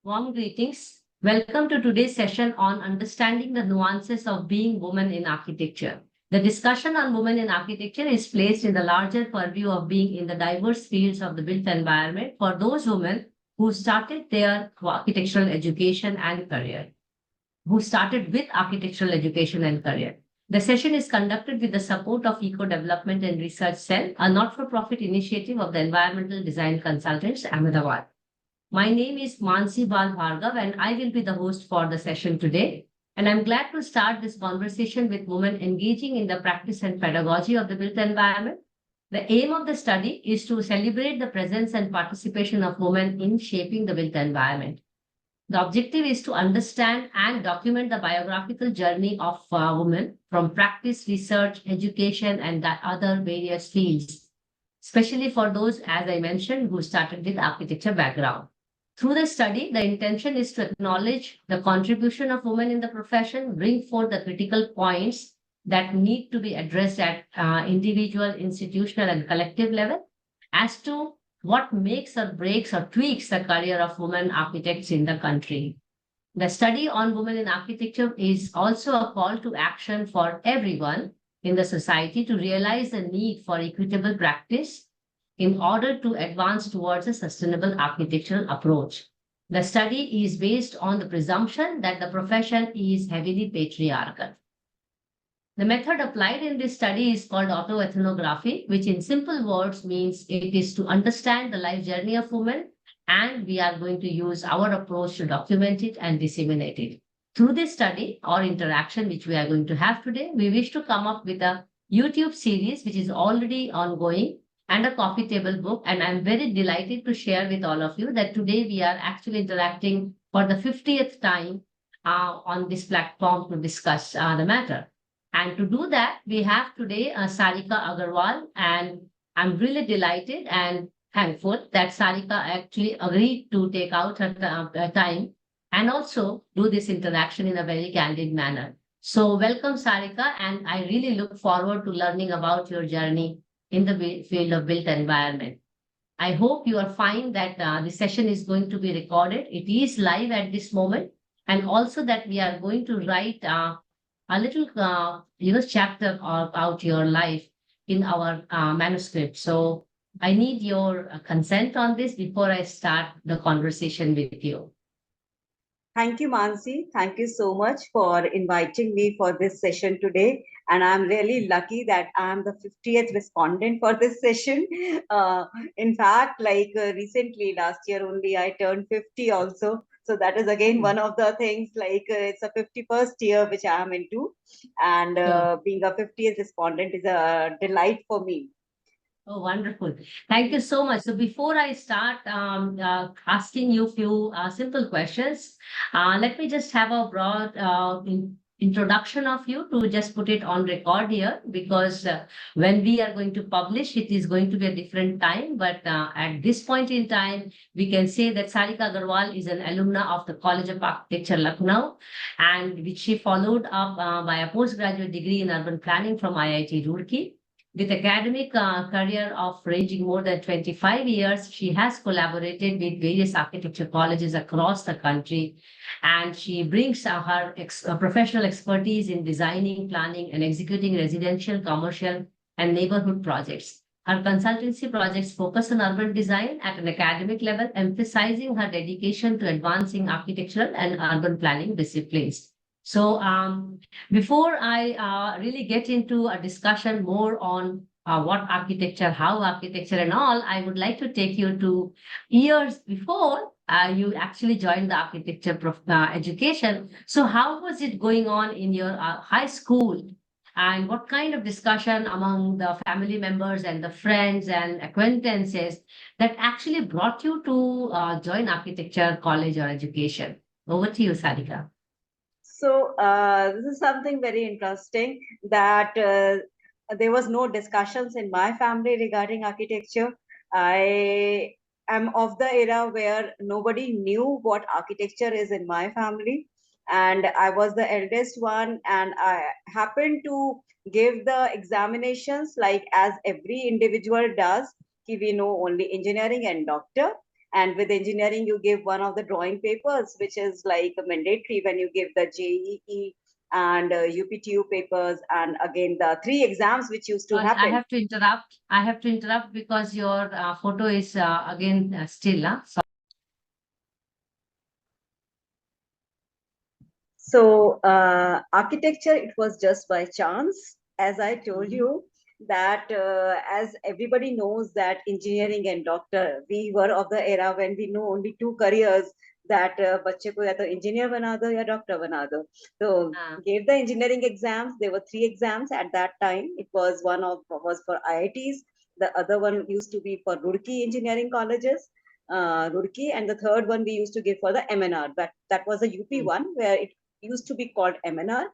Warm greetings. Welcome to today's session on understanding the nuances of being woman in architecture. The discussion on women in architecture is placed in the larger purview of being in the diverse fields of the built environment for those women who started their architectural education and career, who started with architectural education and career. The session is conducted with the support of Eco Development and Research Cell, a not-for-profit initiative of the Environmental Design Consultants, Ahmedabad. My name is Mansee Bal Bhargava, and I will be the host for the session today. And I'm glad to start this conversation with women engaging in the practice and pedagogy of the built environment. The aim of the study is to celebrate the presence and participation of women in shaping the built environment. The objective is to understand and document the biographical journey of women from practice, research, education, and the other various fields, especially for those, as I mentioned, who started with architecture background. Through the study, the intention is to acknowledge the contribution of women in the profession, bring forth the critical points that need to be addressed at individual, institutional, and collective level as to what makes or breaks or tweaks the career of women architects in the country. The study on women in architecture is also a call to action for everyone in the society to realize the need for equitable practice in order to advance towards a sustainable architectural approach. The study is based on the presumption that the profession is heavily patriarchal. The method applied in this study is called autoethnography, which in simple words means it is to understand the life journey of women, and we are going to use our approach to document it and disseminate it. Through this study or interaction, which we are going to have today, we wish to come up with a YouTube series, which is already ongoing, and a coffee table book. And I'm very delighted to share with all of you that today we are actually interacting for the 50th time on this platform to discuss the matter. And to do that, we have today Sarika Agarwal, and I'm really delighted and thankful that Sarika actually agreed to take out her time and also do this interaction in a very candid manner. So welcome, Sarika, and I really look forward to learning about your journey in the field of built environment. I hope you are fine that the session is going to be recorded. It is live at this moment, and also that we are going to write a little, chapter about your life in our manuscript. So I need your consent on this before I start the conversation with you. Thank you, Mansi. Thank you so much for inviting me for this session today. And I'm really lucky that I'm the 50th respondent for this session. In fact, recently, last year only, I turned 50 also. So that is again one of the things, it's a 51st year which I'm into. And being a 50th respondent is a delight for me. Oh, wonderful. Thank you so much. So before I start asking you a few simple questions, let me just have a broad introduction of you to just put it on record here, because when we are going to publish, it is going to be a different time. But at this point in time, we can say that Sarika Agarwal is an alumna of the College of Architecture, Lucknow, and which she followed up by a postgraduate degree in urban planning from IIT Roorkee. With academic career of ranging more than 25 years, she has collaborated with various architecture colleges across the country, and she brings her professional expertise in designing, planning, and executing residential, commercial, and neighborhood projects. Her consultancy projects focus on urban design at an academic level, emphasizing her dedication to advancing architectural and urban planning disciplines. So before I really get into a discussion more on what architecture, how architecture and all, I would like to take you to years before you actually joined the architecture education. So how was it going on in your high school? And what kind of discussion among the family members and the friends and acquaintances that actually brought you to join architecture college or education? Over to you, Sarika. So this is something very interesting that there was no discussions in my family regarding architecture. I am of the era where nobody knew what architecture is in my family, and I was the eldest one, and I happened to give the examinations like as every individual does. We know only engineering and doctor, And with engineering, you give one of the drawing papers, which is like mandatory when you give the JEE and UPTU papers, and again the three exams which used to Sorry, I happen. have to interrupt. I have to interrupt because your photo is again still. So So architecture, it was just by chance, as I told Mhm. you, that as everybody knows that engineering and doctor, we were of the era when we know only two careers, that बच्चे को या तो engineer बना दो या doctor बना दो. So Ah, gave the engineering exams. There were three exams at that time. It was one of was for IITs. The other one used to be for Roorkee engineering colleges, Roorkee, and the third one we used to give for the MNR. That was a UP mm, one where it used to be called MNR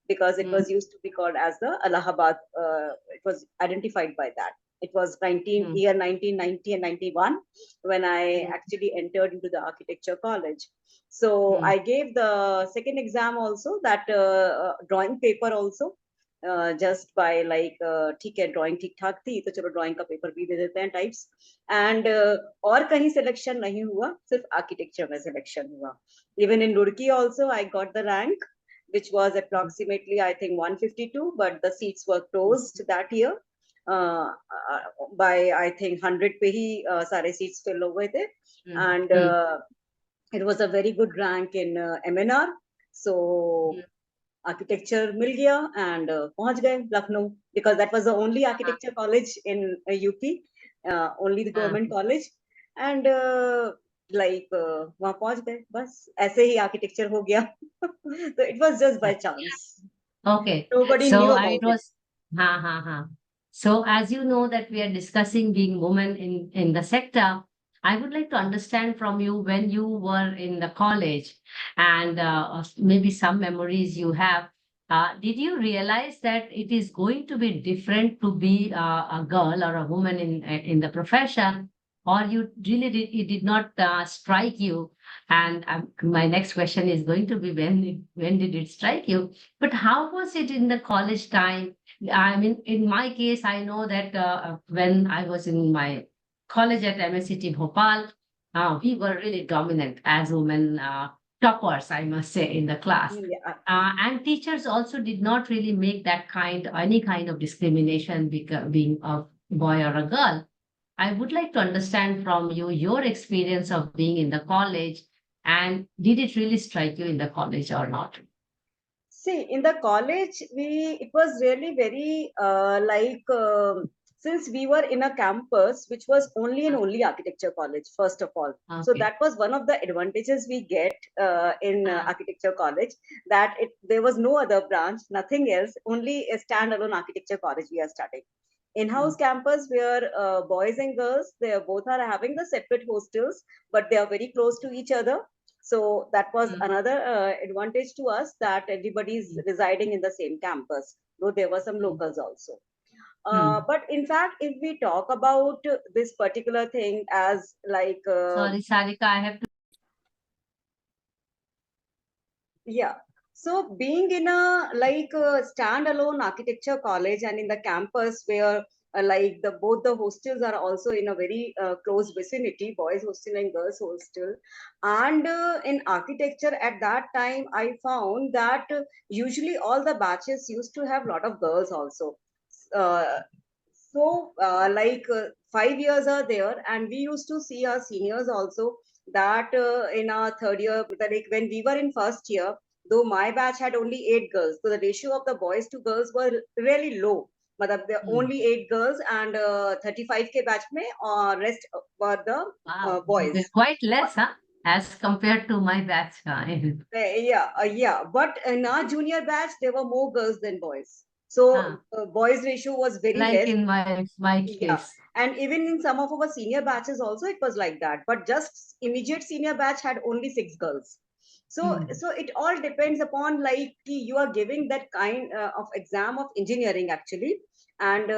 because it mm, was used to be called as the Allahabad. It was identified by that. It was mm, year 1990 and 91 when I mm, actually entered into the architecture college. So mm, I gave the second exam also, that drawing paper also. Just by like ठीक है drawing ठीक ठाक थी तो चलो drawing का paper भी दे देते हैं types, and और कहीं selection नहीं हुआ, सिर्फ architecture में selection हुआ. Even in Roorkee also, I got the rank, which was mm, approximately, I think, 152, but the seats were mm, closed that year. Uh, by, I think, 100 पे ही सारे seats fill हो गए थे. mm, And mm, it was a very good rank in MNR. So mm. architecture मिल गया and पहुंच गए Lucknow, because that was the only Ah, architecture college in UP, only the ah, government college. And like वहां पहुंच गए, बस ऐसे ही architecture हो गया. So it was just by ah. chance. Okay. Nobody So knew it about it. was ha ha ha. So as you know that we are discussing being women in the sector, I would like to understand from you when you were in the college and maybe some memories you have. Did you realize that it is going to be different to be a girl or a woman in the profession, or you really it did not strike you? And my next question is going to be when did it strike you? But how was it in the college time? I mean, in my case, I know that when I was in my college at MSCT Bhopal, we were really dominant as women, toppers, I must say, in the class. Yeah. And teachers also did not really make any kind of discrimination being a boy or a girl. I would like to understand from you your experience of being in the college, and did it really strike you in the college or not? See, in the college, it was really very since we were in a campus which was only and only architecture college, first of all. So Okay. that was one of the advantages we get in Ah, architecture college, that there was no other branch, nothing else, only a standalone architecture college we are studying. In-house mm, campus where boys and girls, they both are having the separate hostels, but they are very close to each other. So that was mm, another advantage to us, that everybody is mm, residing in the same campus, though there were some mm, locals also. mm. But in fact, if we talk about this particular thing as like Sorry, Sarika, I have to. yeah. So being in a like a standalone architecture college and in the campus where like the both the hostels are also in a very close vicinity, boys hostel and girls hostel, and in architecture at that time I found that usually all the batches used to have a lot of girls also. Uh, so, 5 years are there, and we used to see our seniors also, that in our third year, like when we were in first year, though my batch had only 8 girls, so the ratio of the boys to girls were really low. Matlab, there are Mm. only 8 girls, and 35 ke batch mein, rest were the Wow, boys. quite less, huh? As compared to my batch. Yeah. But in our junior batch, there were more girls than boys. So Huh. boys ratio was very Like less. in my Yeah, case. and even in some of our senior batches also it was like that. But just immediate senior batch had only 6 girls. So Mm. so it all depends upon like you are giving that kind of exam of engineering actually, and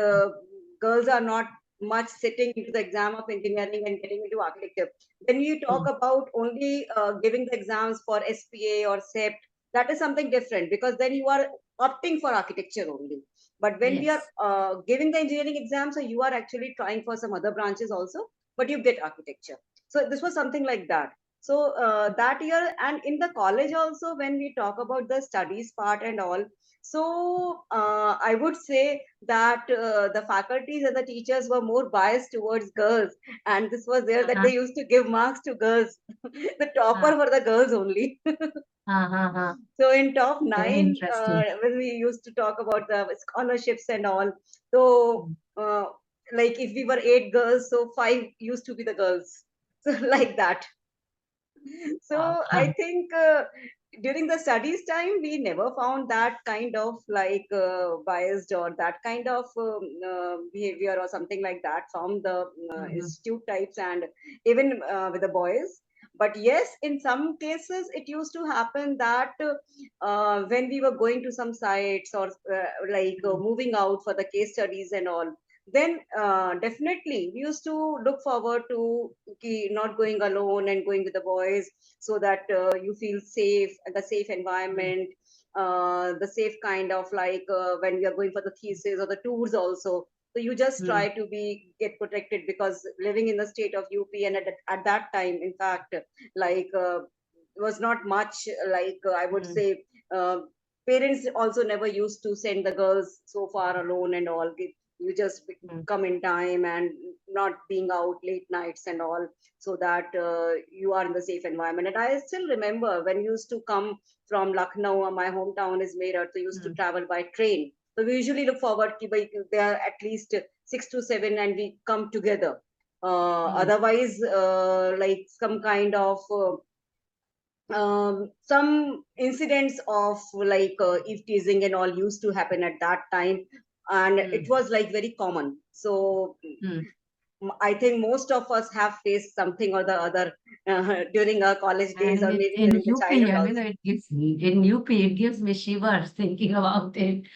girls are not much sitting into the exam of engineering and getting into architecture. When you talk Mm. about only giving the exams for SPA or SEPT, that is something different, because then you are opting for architecture only. But when we are Yes. giving the engineering exam, so you are actually trying for some other branches also, but you get architecture. So this was something like that. So that year, and in the college also, when we talk about the studies part and all, so I would say that the faculties and the teachers were more biased towards girls, and this was there that Uh-huh. they used to give marks to girls. The Uh, topper were the girls only. uh-huh. So in top Very nine, interesting. when we used to talk about the scholarships and all, so Mm. like if we were eight girls, so five used to be the girls. So like that. Wow. So I think during the studies time, we never found that kind of like biased or that kind of behavior or something like that from the Mhm. institute types and even with the boys. But yes, in some cases, it used to happen that when we were going to some sites or like Mm. moving out for the case studies and all, then definitely we used to look forward to not going alone and going with the boys, so that you feel safe, the safe Mm. environment, the safe kind of like when we are going for the thesis or the tours also. So you just Mm. try to be get protected, because living in the state of UP, and at that time, in fact, like was not much like I would Mm. say. Uh, Parents also never used to send the girls so far alone and all. You just Mm. come in time and not being out late nights and all, so that you are in the safe environment. And I still remember when you used to come from Lucknow, my hometown is Meerut, so used to Mm. travel by train. So we usually look forward to there are at least 6 to 7 and we come together. Mm. Otherwise, like some kind of some incidents of like eve teasing and all used to happen at that time, and it Mm. was like very common. So Mm. I think most of us have faced something or the other during our college days or And maybe in during the UP, childhood I mean, also. it gives in UP, it gives me shivers thinking about it.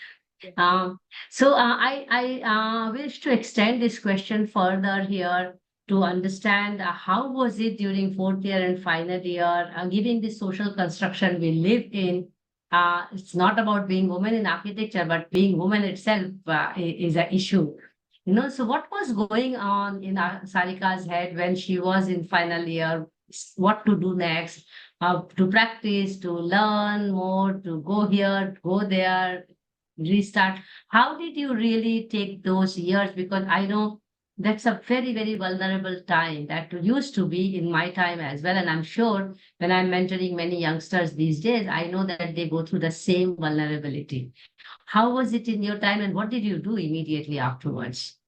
Yeah. So I wish to extend this question further here to understand how was it during fourth year and final year, given the social construction we live in. It's not about being women in architecture, but being woman itself is an issue. So what was going on in Sarika's head when she was in final year? What to do next? To practice, to learn more, to go here, go there, restart. How did you really take those years? Because I know that's a very, very vulnerable time that used to be in my time as well. And I'm sure when I'm mentoring many youngsters these days, I know that they go through the same vulnerability. How was it in your time and what did you do immediately afterwards?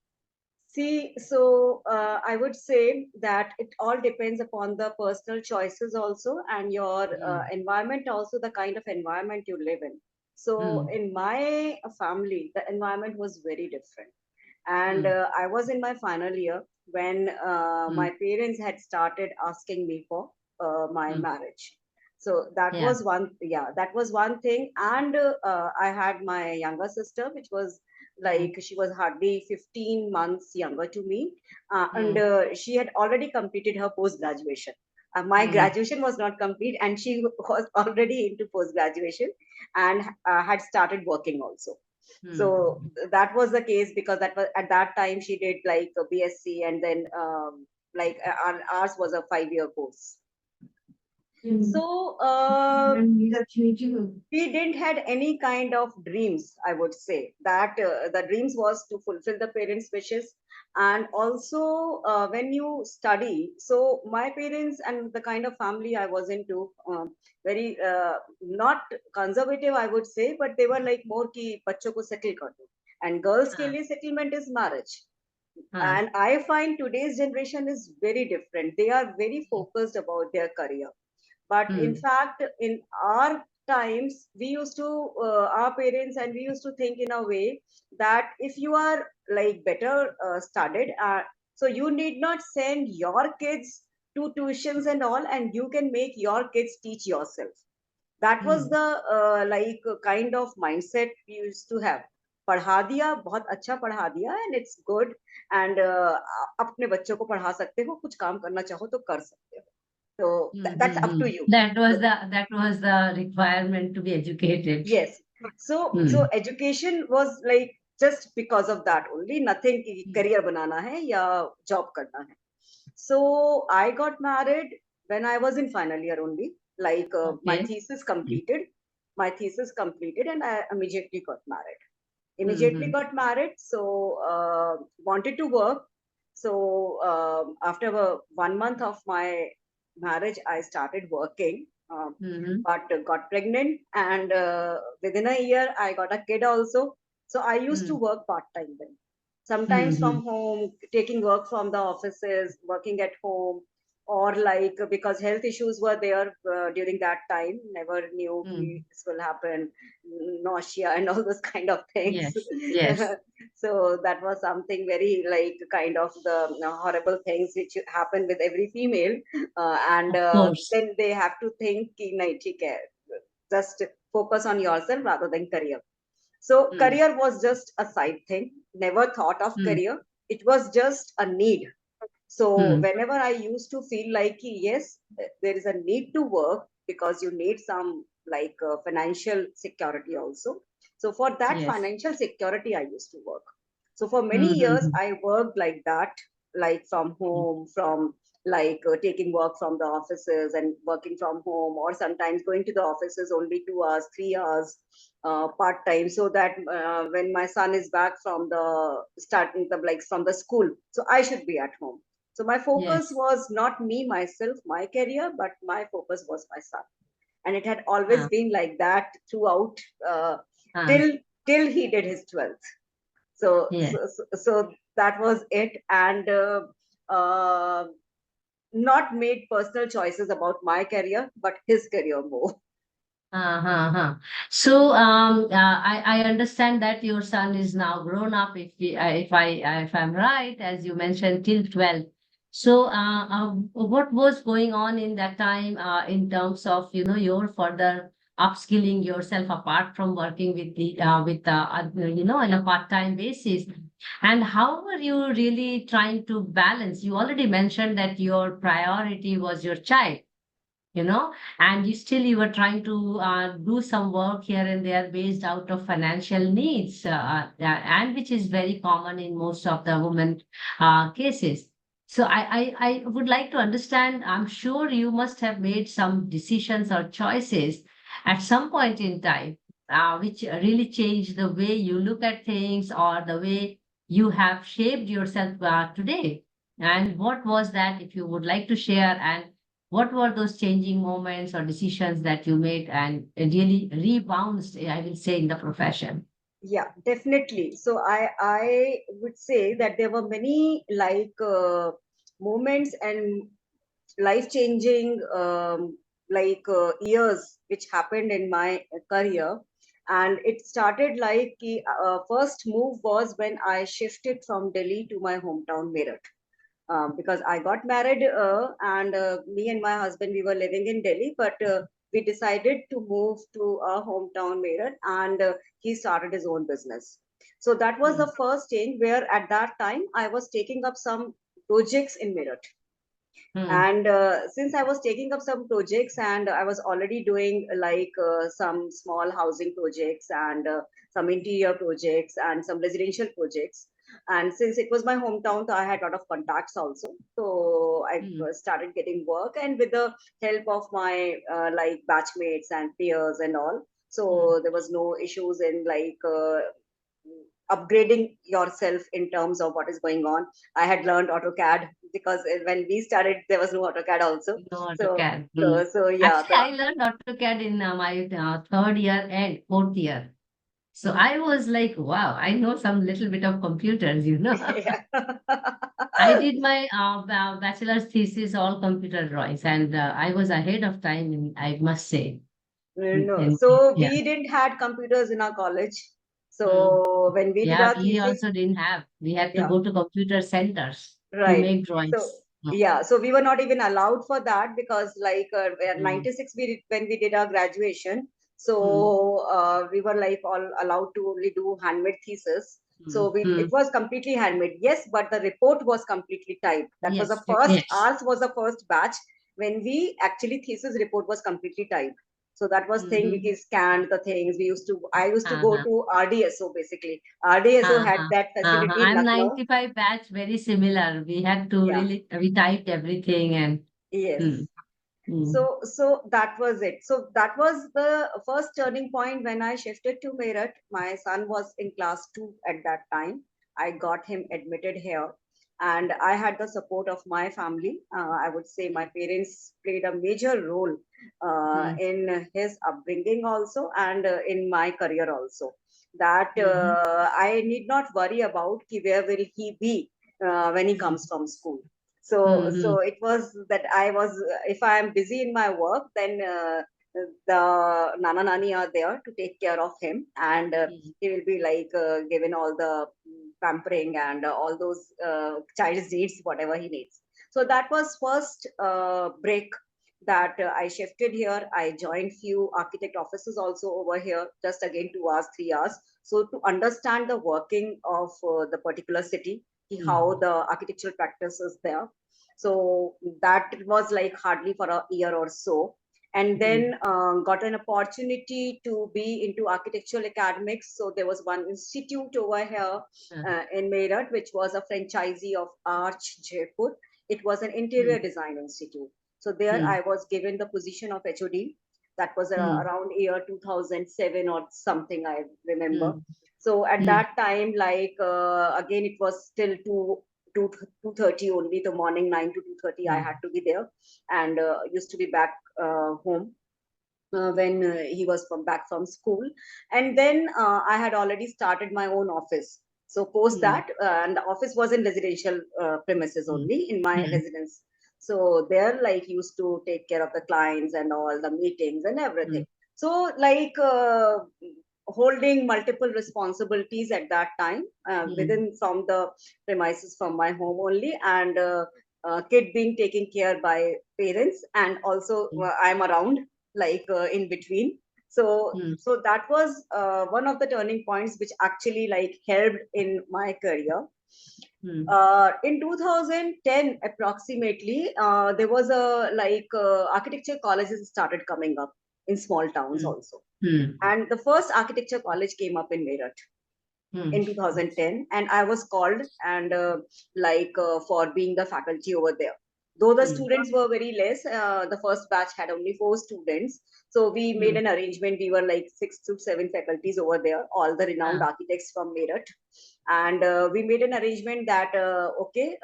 See, so I would say that it all depends upon the personal choices also, and your Mm. environment also, the kind of environment you live in. So Mm. in my family, the environment was very different. And Mm. I was in my final year when Mm. my parents had started asking me for my Mm. marriage. So that Yeah. was one, yeah, that was one thing. And I had my younger sister, which was Mm. like she was hardly 15 months younger to me, and Mm. she had already completed her post graduation. My Mm. graduation was not complete, and she was already into post graduation and had started working also. So Mm. that was the case, because that was at that time she did like a BSc, and then like ours was a 5 year course. Mm. So Mm. we didn't had any kind of dreams. I would say that the dreams was to fulfill the parents wishes. And also when you study, so my parents and the kind of family I was into, very not conservative I would say, but they were like more ki bachcho ko settle kar do, and girls ke Ah. liye settlement is marriage. Ah. And I find today's generation is very different. They are very focused about their career. But in Mm. fact, in our times, we used to our parents and we used to think in a way that if you are like better studied, so you need not send your kids to tuitions and all, and you can make your kids teach yourself. That was Mm. the like kind of mindset we used to have. पढ़ा दिया, बहुत अच्छा पढ़ा दिया, and it's good. And अपने बच्चों को पढ़ा सकते हो, कुछ काम करना चाहो तो कर सकते हो. So that's up Mm-hmm. to you. That was the requirement to be educated. Yes. So Mm. education was like just because of that only, nothing कि Mm. career बनाना है या job करना है. So I got married when I was in final year only, like my Okay. thesis completed. My thesis completed, and I immediately got married. Immediately Mm-hmm. got married. So wanted to work. So after 1 month of my marriage, I started working, Mm-hmm. but got pregnant, and within a year, I got a kid also. So I used to work part time then. Sometimes Mm-hmm. from home, taking work from the offices, working at home, or like because health issues were there during that time, never knew Mm. this will happen, nausea and all those kind of things. Yes. Yes. So that was something very like kind of the horrible things which happen with every female, and Of course. then they have to think कि नहीं ठीक है, just focus on yourself rather than career. So Mm. career was just a side thing, never thought of Mm. career. It was just a need. So Mm. whenever I used to feel like yes, there is a need to work because you need some like financial security also. So for that Yes. financial security, I used to work. So for many years, Mm-hmm. I worked like that, like from home, from like taking work from the offices and working from home, or sometimes going to the offices only 2 hours, 3 hours part time, so that when my son is back from the starting the like from the school, so I should be at home. So my focus Yes. was not me, myself, my career, but my focus was my son. And it had always Ah, been like that throughout uh, ah, till till he did his 12th. So yeah. that was it. And uh, not made personal choices about my career, but his career more. Uh-huh. So, I understand that your son is now grown up. If I'm right, as you mentioned, till 12. So, what was going on in that time, in terms of, your further upskilling yourself apart from working on a part-time basis? And how were you really trying to balance? You already mentioned that your priority was your child, and you were trying to do some work here and there based out of financial needs, and which is very common in most of the women cases. So I would like to understand, I'm sure you must have made some decisions or choices at some point in time, which really changed the way you look at things or the way you have shaped yourself today. And what was that, if you would like to share? And what were those changing moments or decisions that you made and really rebounds, I will say, in the profession? Yeah, definitely. So I would say that there were many like moments and life changing years which happened in my career. And it started like first move was when I shifted from Delhi to my hometown Meerut, because I got married, and me and my husband, we were living in Delhi, but we decided to move to our hometown Meerut, and he started his own business. So that was Hmm. the first change, where at that time I was taking up some projects in Meerut. Hmm. And since I was taking up some projects, and I was already doing like some small housing projects, and some interior projects and some residential projects, and since it was my hometown, so I had a lot of contacts also. So I Hmm. started getting work, and with the help of my like batchmates and peers and all, Hmm. so there was no issues in like upgrading yourself in terms of what is going on. I had learned AutoCAD because when we started, there was no AutoCAD also. No So, AutoCAD. Hmm. yeah. Actually, I learned AutoCAD in my third year and fourth year. So I was like, wow, I know some little bit of computers. Yeah. I did my bachelor's thesis all computer drawings, and I was ahead of time, I must say. No, In, so yeah. we didn't had computers in our college. Hmm. So when we did Yeah, our we thesis, also didn't have. We had to yeah. go to computer centers to Right. make So drawings. Mm, yeah, so we were not even allowed for that because like mm, 96 when we did our graduation, mm, so we were like all allowed to only do handmade thesis. So it mm. was completely handmade. Yes, but the report was completely typed. That was the Yes, first yes. ours was the first batch when we actually thesis report was completely typed. So that was thing Mm-hmm. we scanned the things. I used to go Uh-huh. to RDSO basically. RDSO had Uh-huh. that Uh-huh. facility in I'm Lucknow. 95 batch, very similar. We had to Yeah. really, we typed everything and mm, Yes. mm, So that was it. So that was the first turning point when I shifted to Meerut. My son was in class 2 at that time. I got him admitted here, and I had the support of my family. I would say my parents played a major role mm, in his upbringing also, and in my career also. That mhm, I need not worry about ki where will he be when he mm, comes from school. So mhm, it was that I was, if I am busy in my work, then the nana nani are there to take care of him, and mm, he will be like given all the pampering and all those child's needs, whatever he needs. So that was first break that I shifted here. I joined few architect offices also over here, just again 2 hours, 3 hours, so to understand the working of the particular city, how mm, the architectural practice is there. So that was like hardly for a year or so. And mm, then got an opportunity to be into architectural academics. So there was one institute over here uh, in Meerut, which was a franchisee of Arch Jaipur. It was an interior mm, design institute. So there mm, I was given the position of HOD. That was mm, around year 2007 or something, I remember. mm, So at mm, that time, like again, it was still 2:30 only. The morning 9 to 2:30, I had mm, to be there, and used to be back home when he was back from school. And then I had already started my own office. So post mm, that, and the office was in residential premises mm, only in my mm, residence. So there, like, used to take care of the clients and all the meetings and everything. mm, So like holding multiple responsibilities at that time mm, within from the premises from my home only, and kid being taken care by parents, and also mm, I'm around like in between. So that was one of the turning points which actually like helped in my career. mm, In 2010 approximately, there was a like architecture colleges started coming up in small towns mm, also, mm, and the first architecture college came up in Meerut mm, in 2010, and I was called, and for being the faculty over there. Though the mm, students were very less, the first batch had only 4 students. So we made mm, an arrangement. We were like 6 to 7 faculties over there, all the renowned uh, architects from Meerut. And we made an arrangement that, okay,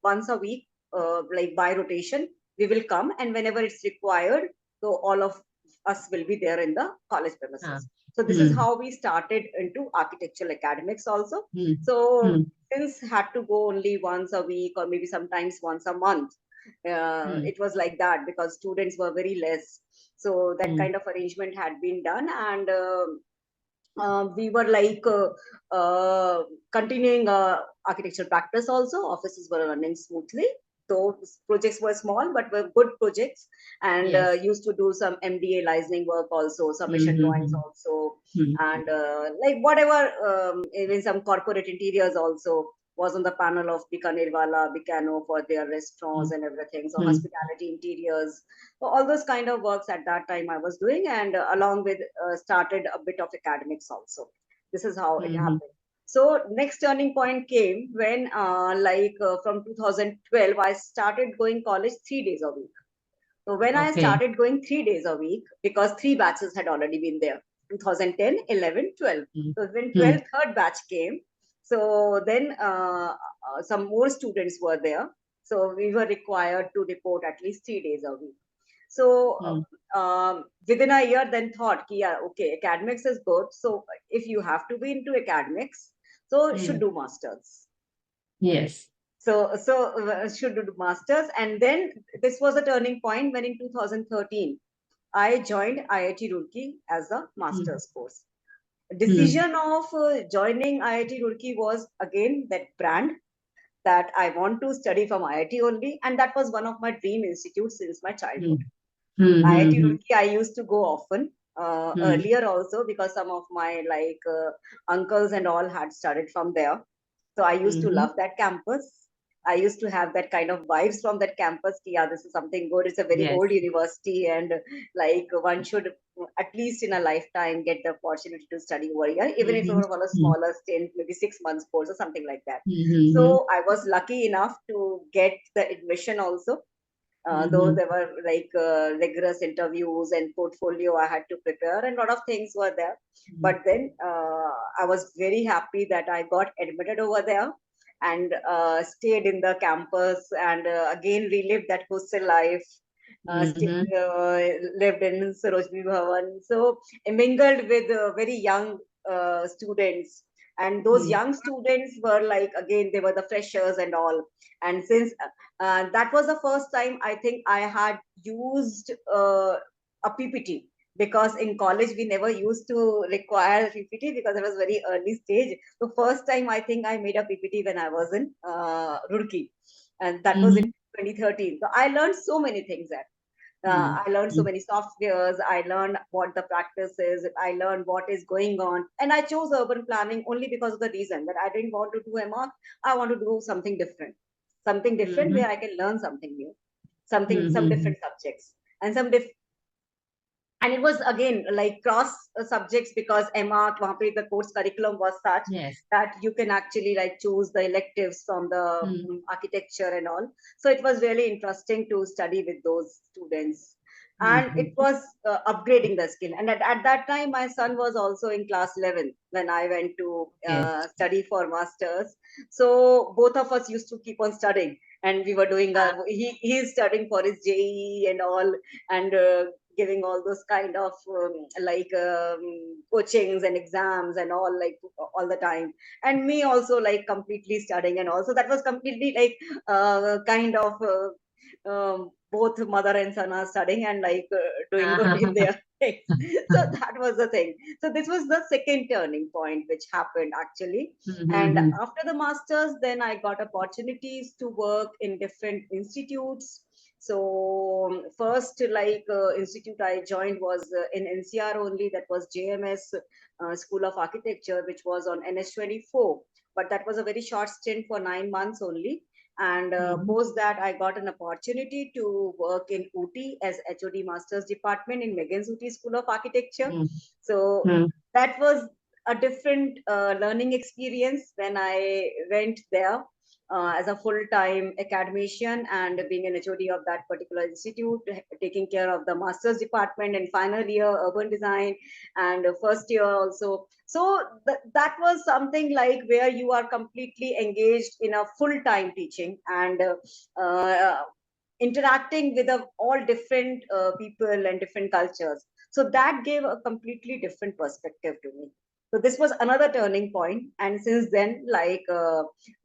once a week, like by rotation, we will come, and whenever it's required, so all of us will be there in the college uh, premises. So this is mm, how we started into architectural academics also. mm, So mm, since had to go only once a week or maybe sometimes once a month, mm, it was like that because students were very less. So that mm, kind of arrangement had been done, and we were like continuing architecture practice also. Offices were running smoothly. So projects were small, but were good projects, and yes. used to do some MDA licensing work also, submission drawings Mm-hmm. also, Mm, and like whatever, even some corporate interiors also was on the panel of Bikanerwala, Bicano for their restaurants mm, and everything. So mm, hospitality interiors, so all those kind of works at that time I was doing, and along with started a bit of academics also. This is how it mhm. happened. So next turning point came when, from 2012, I started going college 3 days a week. So when I Okay. started going 3 days a week, because three batches had already been there, 2010, 11, 12. Mm, So when mm, 12th, third batch came, so then some more students were there. So we were required to report at least 3 days a week. So mm, within a year, then thought, ki, yeah, okay, academics is good. So if you have to be into academics, so should mm. do masters. Yes. So should do masters, and then this was a turning point when in 2013 I joined IIT Roorkee as a Mm, master's course. mm, Decision of joining IIT Roorkee was again that brand, that I want to study from IIT only, and that was one of my dream institutes since my childhood. mm, mm, IIT mm, Roorkee, I used to go often mm, earlier also because some of my uncles and all had studied from there. So I used to mhm, love that campus. I used to have that kind of vibes from that campus. Yeah, this is something good. It's a very Yes. old university, and like one should at least in a lifetime get the opportunity to study over here, even if it was on a Mm-hmm. smaller stint, maybe 6 months course or something like that. Mm-hmm. So I was lucky enough to get the admission also, though Mm-hmm. there were like rigorous interviews and portfolio I had to prepare, and a lot of things were there. But then I was very happy that I got admitted over there and stayed in the campus, and again relived that hostel life. Mm-hmm. Lived in Sarojini Bhavan, so mingled with very young students, and those young students were like, again, they were the freshers and all. And since that was the first time I think I had used a PPT, because in college we never used to require PPT because it was very early stage. The first time I think I made a PPT when I was in Roorkee, and that was in Mm-hmm. 2013. So I learned so many things there. I learned so many softwares. I learned what the practice is. I learned what is going on. And I chose urban planning only because of the reason that I didn't want to do MR. I want to do something different Mm-hmm. where I can learn something new, some Mm-hmm. different subjects, and and it was again like cross subjects, because MR वहाँ पे the course curriculum was such Yes. that you can actually like choose the electives from the Mm-hmm. architecture and all. So it was really interesting to study with those students, and it was upgrading the skill. And at that time my son was also in class 11 when I went to Yes. study for masters. So both of us used to keep on studying, and we were doing he's studying for his JEE and all, and giving all those kind of coachings and exams and all, like all the time. And me also like completely studying, and also that was completely like kind of both mother and son are studying and like doing good in Uh-huh. their things. So that was the thing. So this was the second turning point which happened actually. And Mm-hmm. after the masters, then I got opportunities to work in different institutes. So first like institute I joined was in NCR only, that was JMS School of Architecture, which was on NS24. But that was a very short stint for 9 months only. And Mm-hmm. post that, I got an opportunity to work in Ooty as HOD Masters Department in Megan's Ooty School of Architecture. So Mm-hmm. that was a different learning experience when I went there as a full-time academician and being an HOD of that particular institute, taking care of the master's department and final year urban design and first year also. So that was something like where you are completely engaged in a full-time teaching and interacting with all different people and different cultures. So that gave a completely different perspective to me. So this was another turning point, and since then, like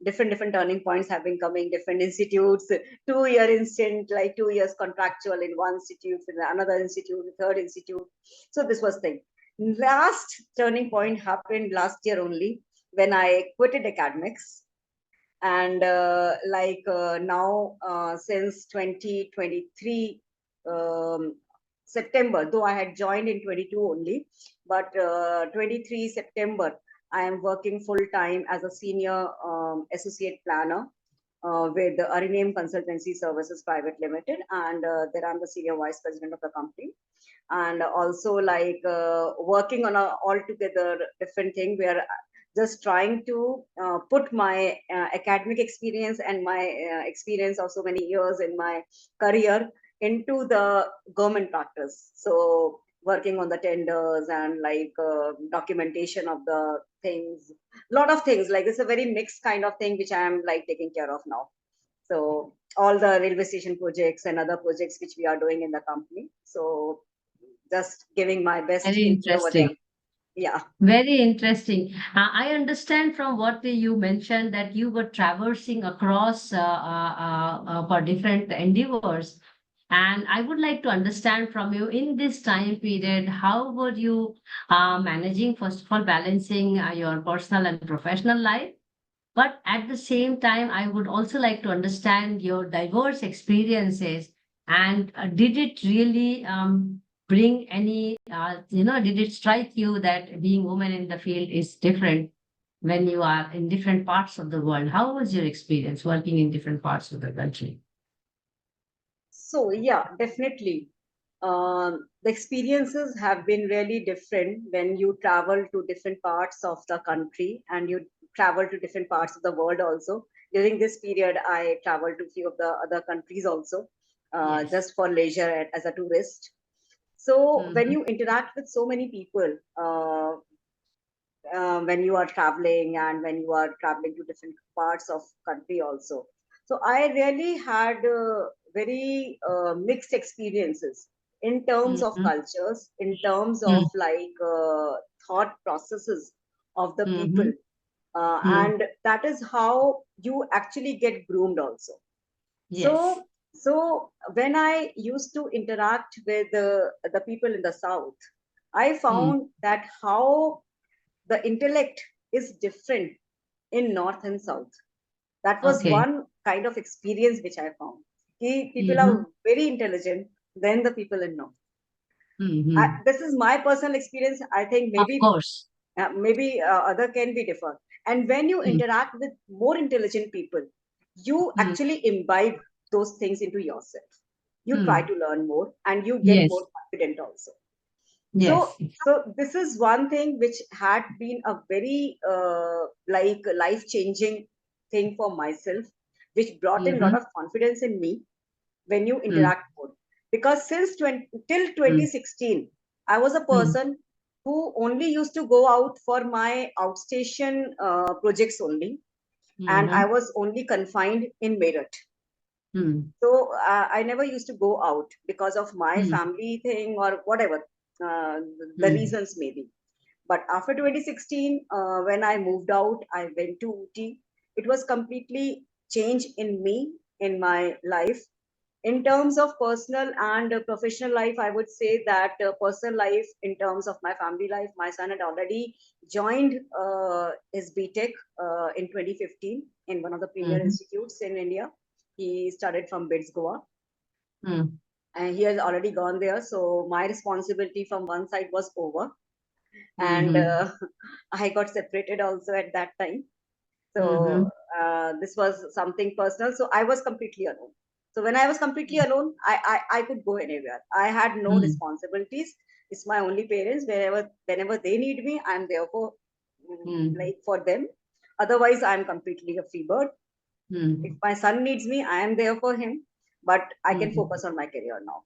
different turning points have been coming. Different institutes, 2 year instant, like 2 years contractual in one institute, in another institute, third institute. So this was thing. Last turning point happened last year only when I quitted academics, and now since 2023 um, September, though I had joined in 22 only, but 23 September I am working full time as a senior associate planner with the Ariname Consultancy Services Private Limited, and there I'm the senior vice president of the company. And also like working on a altogether different thing where just trying to put my academic experience and my experience of so many years in my career into the government practice. So working on the tenders and like documentation of the things, lot of things, like it's a very mixed kind of thing which I am like taking care of now. So all the railway station projects and other projects which we are doing in the company. So just giving my best Very input over there. interesting. Yeah. Very interesting. I understand from what you mentioned that you were traversing across for different endeavors. And I would like to understand from you in this time period, how were you managing, first of all, balancing your personal and professional life? But at the same time, I would also like to understand your diverse experiences. And did it really bring any, did it strike you that being woman in the field is different? when you are in different parts of the world? How was your experience working in different parts of the country? So yeah, definitely. The experiences have been really different when you travel to different parts of the country and you travel to different parts of the world also. During this period, I traveled to few of the other countries also, Yes. just for leisure as a tourist. So when Mm-hmm. you interact with so many people, when you are traveling and when you are traveling to different parts of country also, so I really had very mixed experiences in terms of Mm-hmm. cultures, in terms of Mm-hmm. like thought processes of the people, Mm-hmm. and that is how you actually get groomed also. Yes. So when I used to interact with the people in the south, I Mm. found that how the intellect is different in north and south. That was Okay. one kind of experience which I found. People are Mm-hmm. very intelligent than the people in north. Mm-hmm. This is my personal experience. I think Of maybe course. other can be different. And when you Mm. interact with more intelligent people, you Mm. actually imbibe those things into yourself. You try Mm. to learn more and you get more Yes. confident also. Yes. So this is one thing which had been a very like life changing thing for myself, which brought in a lot Mm-hmm. of confidence in me when you Mm. interact more. Because since till Mm. 2016, I was a Mm. person who only used to go out for my outstation projects only, and I Mm-hmm. was only confined in Meerut. Mm. So I never used to go out because of my Mm. family thing or whatever uh, the Mm. reasons may be. But after 2016, when I moved out, I went to Ooty. It was completely change in me, in my life. In terms of personal and professional life, I would say that personal life, in terms of my family life, my son had already joined his BTech in 2015 in one of the premier Mm-hmm. institutes in India. He studied from BITS Goa, Mm. and he has already gone there. So my responsibility from one side was over, and Mm-hmm. I got separated also at that time. So Mm-hmm. this was something personal. So I was completely alone. So when I was completely alone, I could go anywhere. I had no Mm. responsibilities. It's my only parents. Whenever they need me, I'm there for Mm. like for them. Otherwise, I'm completely a free bird. If Mm. my son needs me, I am there for him. But I can Mm. focus on my career now.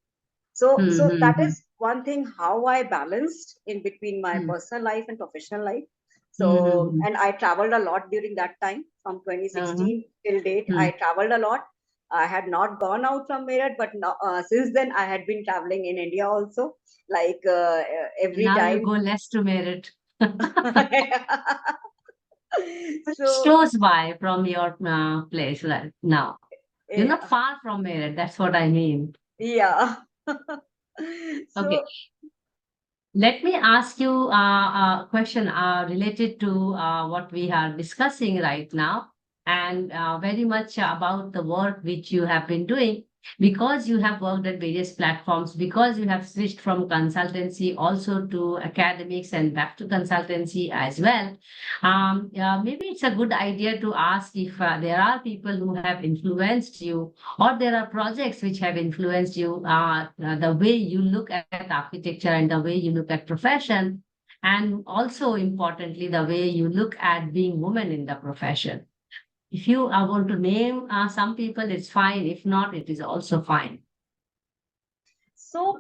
So that Mm. is one thing how I balanced in between my Mm. personal life and professional life. So, Mm. and I traveled a lot during that time from Uh-huh. 2016 till date. I Mm. traveled a lot. I had not gone out from Meerut, but no, since then I had been traveling in India also, like every Now you time. go less to Merit. But it's So, close by from your place right now. You're not yeah, far from Merit. That's what I mean. yeah. Okay. So, Let me ask you a question related to what we are discussing right now, and very much about the work which you have been doing. Because you have worked at various platforms, because you have switched from consultancy also to academics and back to consultancy as well. Maybe it's a good idea to ask if there are people who have influenced you, or there are projects which have influenced you, the way you look at architecture and the way you look at profession, and also importantly the way you look at being woman in the profession. If you want to name some people, it's fine. If not, it is also fine. So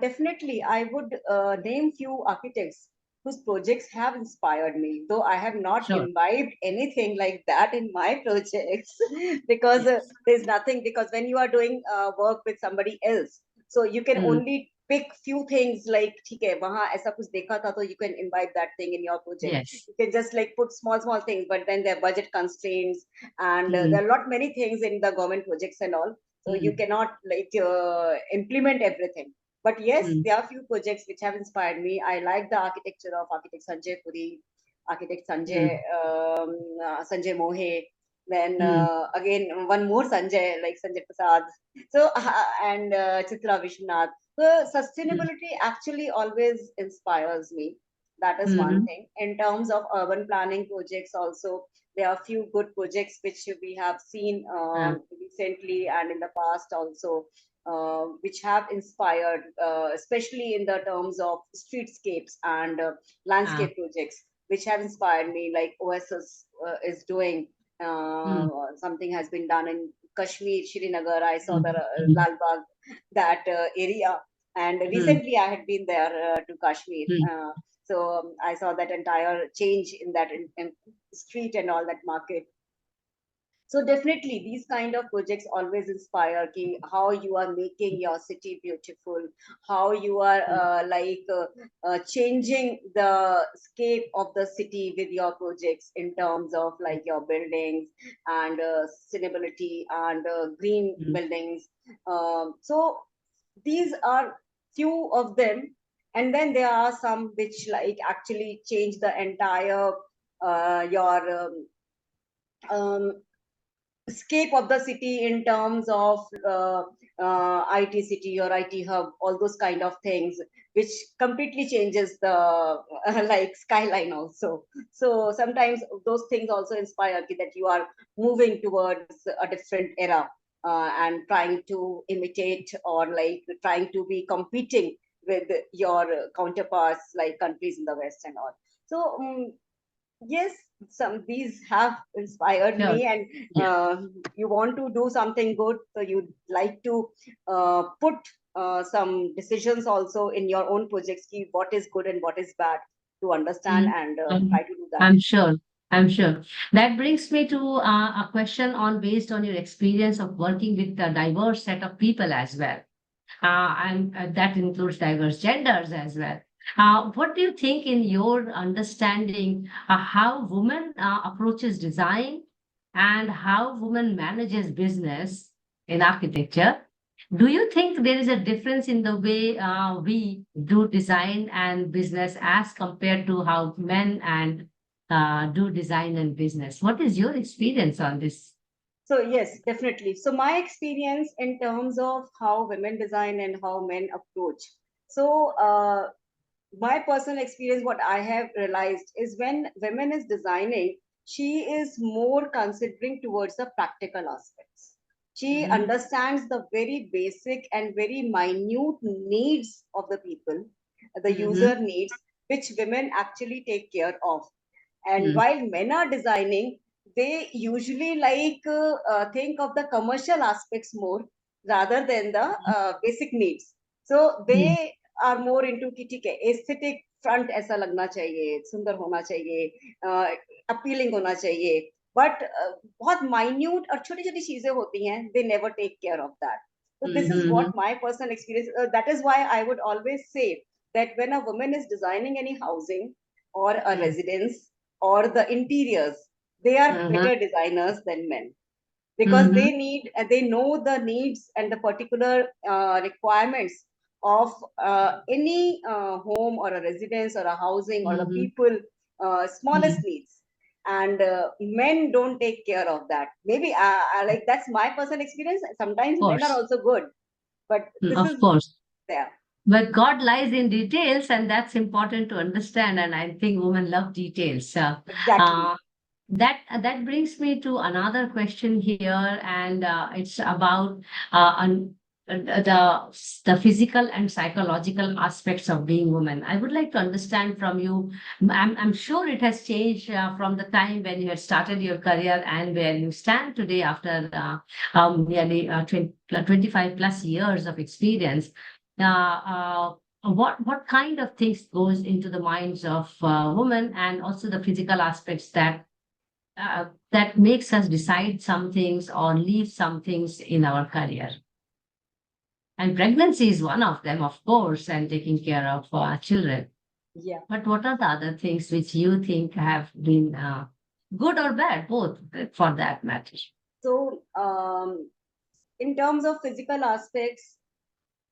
definitely, I would name few architects whose projects have inspired me, though I have not Sure. imbibed anything like that in my projects, because Yes. there's nothing. Because when you are doing work with somebody else, so you can Mm, only pick few things like, ठीक है, वहाँ ऐसा कुछ देखा था, so you can imbibe that thing in your project. yes. You can just like put small things, but then there are budget constraints, and there Mm, are a lot many things in the government projects and all, so you mm, cannot like implement everything. But yes, mm, there are few projects which have inspired me. I like the architecture of architect Sanjay Puri, architect mm, Sanjay Mohe, then mm, again one more Sanjay, like Sanjay Prasad, so and Chitra Vishwanath. So mm, sustainability actually always inspires me, That is one Mm-hmm. thing. In terms of urban planning projects, also there are few good projects which we have seen recently and in the past also, which have inspired, especially in the terms of streetscapes and Uh, landscape projects, which have inspired me. Like OSS is doing uh, mm, something has been done in Kashmir, Srinagar. I saw mm, the mm, Lal Bagh, that area, and mm, recently I had been there to Kashmir. mm, So I saw that entire change in that in street and all that market. So definitely these kind of projects always inspire ki how you are making your city beautiful, how you are changing the scape of the city with your projects in terms of like your buildings and sustainability and green mm, buildings. So these are few of them, and then there are some which like actually change the entire your um, scape of the city in terms of IT city or IT hub, all those kind of things, which completely changes the like skyline also. So sometimes those things also inspire you that you are moving towards a different era, and trying to imitate or like trying to be competing with your counterparts like countries in the West and all. So yes, some these have inspired sure. me, and Yeah. you want to do something good, so you like to put some decisions also in your own projects, ki what is good and what is bad, to understand Mm, and I'm, try to do that. I'm sure. I'm sure. That brings me to a question on based on your experience of working with a diverse set of people as well. And that includes diverse genders as well. What do you think, in your understanding, how women approaches design and how women manages business in architecture? Do you think there is a difference in the way we do design and business as compared to how men and do design and business? What is your experience on this? So yes, definitely. So my experience in terms of how women design and how men approach. So my personal experience, what I have realized is when women is designing, she is more considering towards the practical aspects. She Mhm, understands the very basic and very minute needs of the people, the user mhm, needs, which women actually take care of. And mhm, while men are designing, they usually think of the commercial aspects more rather than the basic needs. So mhm, they are more into कि ठीक है aesthetic front ऐसा लगना चाहिए, सुंदर होना चाहिए, appealing होना चाहिए, but बहुत minute और छोटी छोटी चीजें होती हैं, they never take care of that. So this is what mhm, my personal experience, that is why I would always say that when a woman is designing any housing or a mhm, residence or the interiors, they are mhm, better designers than men, because mhm, they know the needs and the particular requirements of any home or a residence or a housing or the mhm, people smallest mhm. needs, and men don't take care of that. Maybe like that's my personal experience. Of Sometimes men are course, also good, but this of is course. there. But God lies in details, and that's important to understand. And I think women love details. Exactly. Uh, that brings me to another question here, and it's about the physical and psychological aspects of being woman. I would like to understand from you. I'm sure it has changed from the time when you had started your career and where you stand today after nearly 25 plus years of experience. What kind of things goes into the minds of women, and also the physical aspects that makes us decide some things or leave some things in our career. And pregnancy is one of them, of course, and taking care of children. Yeah. But what are the other things which you think have been good or bad, both for that matter? So in terms of physical aspects,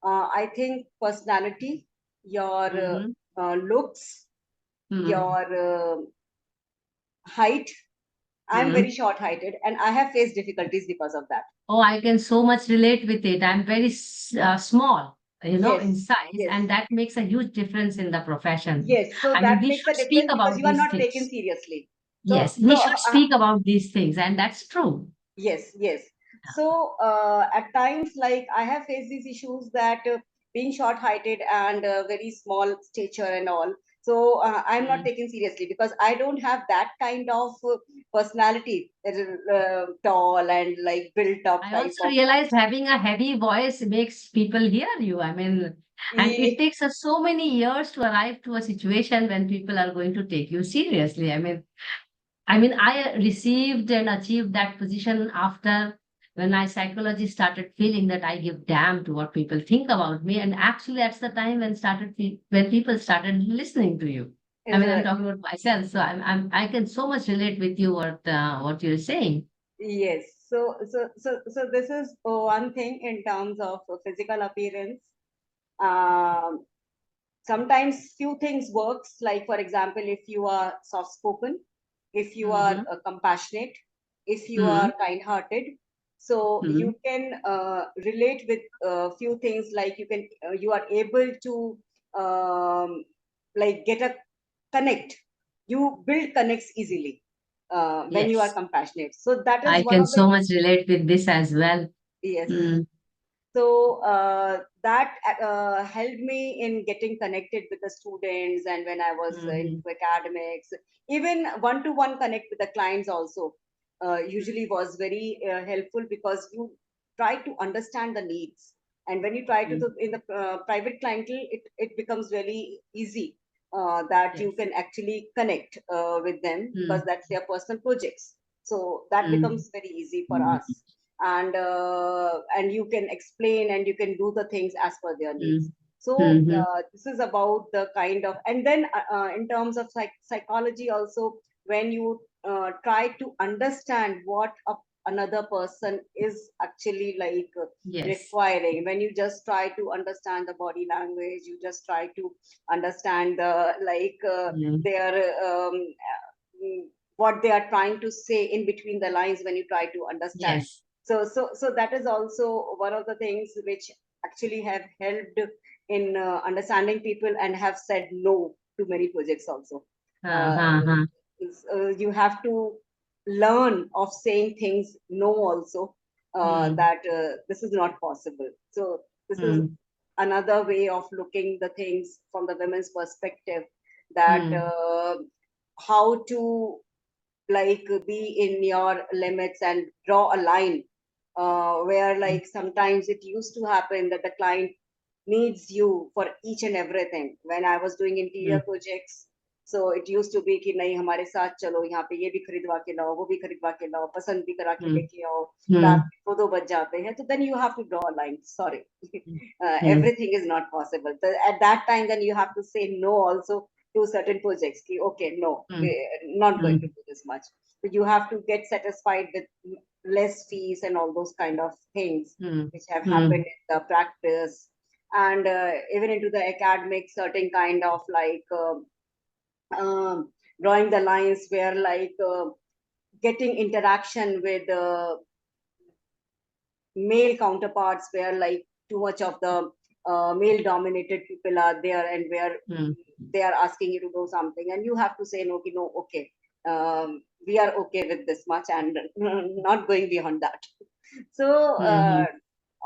I think personality, your Mm-hmm. looks, Mm-hmm. your height. I'm Mm-hmm. very short heighted and I have faced difficulties because of that. Oh, I can so much relate with it. I'm very small. in Yes, size, yes, and that makes a huge difference in the profession. yes. So I mean, that we makes should a speak difference because about you are these not taken things. seriously. So, Yes, we so should speak about these things, and that's true. yes, yes. So at times, like I have faced these issues that being short-heighted and very small stature and all. So I'm not Mm. taken seriously because I don't have that kind of personality, tall and like built up I type also of. realized having a heavy voice makes people hear you. I mean, and it E- takes us so many years to arrive to a situation when people are going to take you seriously. I mean, I received and achieved that position after when my psychology started feeling that I give damn to what people think about me. And actually, that's the time when people started listening to you. I Is mean, I'm a talking about myself, so I can so much relate with you what you're saying. Yes. So this is one thing in terms of physical appearance. Um, Sometimes few things works, like for example, if you are soft spoken, if you are Mm-hmm. compassionate, if you Mm-hmm. are kind hearted, so Mm-hmm. you can relate with few things, like you are able to like get a connect. You build connects easily when you are Yes, compassionate. So that is I one can of the. so much relate with this as well. Yes. Mm. So that helped me in getting connected with the students, and when I was Mm-hmm. into academics, even one-to-one connect with the clients also usually was very helpful, because you try to understand the needs, and when you try to Mm. in the private clientele, it becomes very easy that you Yes. can actually connect with them, because Mm. that's their personal projects. So that Mm. becomes very easy for us, and you can explain and you can do the things as per their needs. Mm. So Mm-hmm. this is about the kind of, and then in terms of psychology also, when you try to understand what another person is actually like Yes. requiring, when you just try to understand the body language, you just try to understand the like Mm. their mm, what they are trying to say in between the lines, when you try to understand. Yes. So that is also one of the things which actually have helped in understanding people, and have said no to many projects also. uh, Uh-huh. you have to learn of saying things no also, Mm. that this is not possible. So this is Mm. another way of looking the things from the women's perspective, that Mm. how to like be in your limits and draw a line, where like sometimes it used to happen that the client needs you for each and everything. When I was doing interior Mm. projects, so it used to be कि नहीं हमारे साथ चलो, यहाँ पे ये भी खरीदवा के लाओ, वो भी खरीदवा के लाओ, पसंद भी करा के Mm. लेके आओ, रात Mm. को 2 बज जाते हैं, तो then you have to draw a line. Sorry, Mm. everything is not possible. So at that time, then you have to say no also to certain projects. कि, okay, no, Mm. we're not going to Mm. do this much. So you have to get satisfied with less fees and all those kind of things Mm. which have happened Mm. in the practice, and even into the academic, certain kind of like drawing the lines where like getting interaction with male counterparts, where like too much of the male dominated people are there, and where Mm. they are asking you to do something, and you have to say no, no, okay, we are okay with this much, and not going beyond that. So Mm.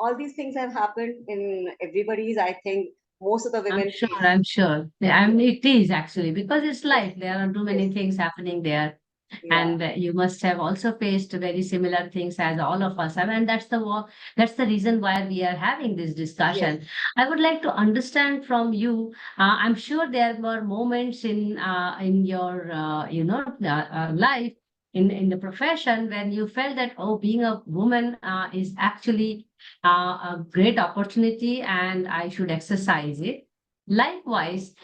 all these things have happened in everybody's, I think most of the I'm women sure, face. I'm sure. Yeah, I mean, it is actually because it's Yes, life. There are too yes, many things happening there. yeah, And you must have also faced very similar things as all of us have. And that's the reason why we are having this yes, discussion. I would like to understand from you. I'm sure there were moments in your life in the profession when you felt that, oh, being a woman is actually a great opportunity and I should exercise it. Likewise,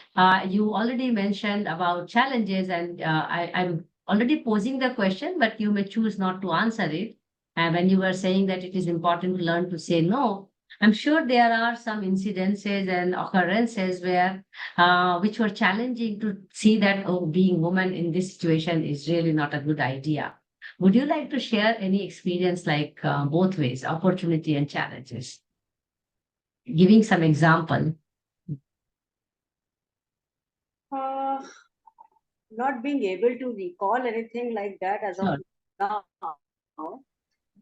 you already mentioned about challenges, and I'm already posing the question, but you may choose not to answer it. And when you were saying that it is important to learn to say no, I'm sure there are some incidences and occurrences where which were challenging to see that, oh, being woman in this situation is really not a good idea. Would you like to share any experience like both ways, opportunity and challenges? giving some example. Uh, Not being able to recall anything like that as of Sure. now.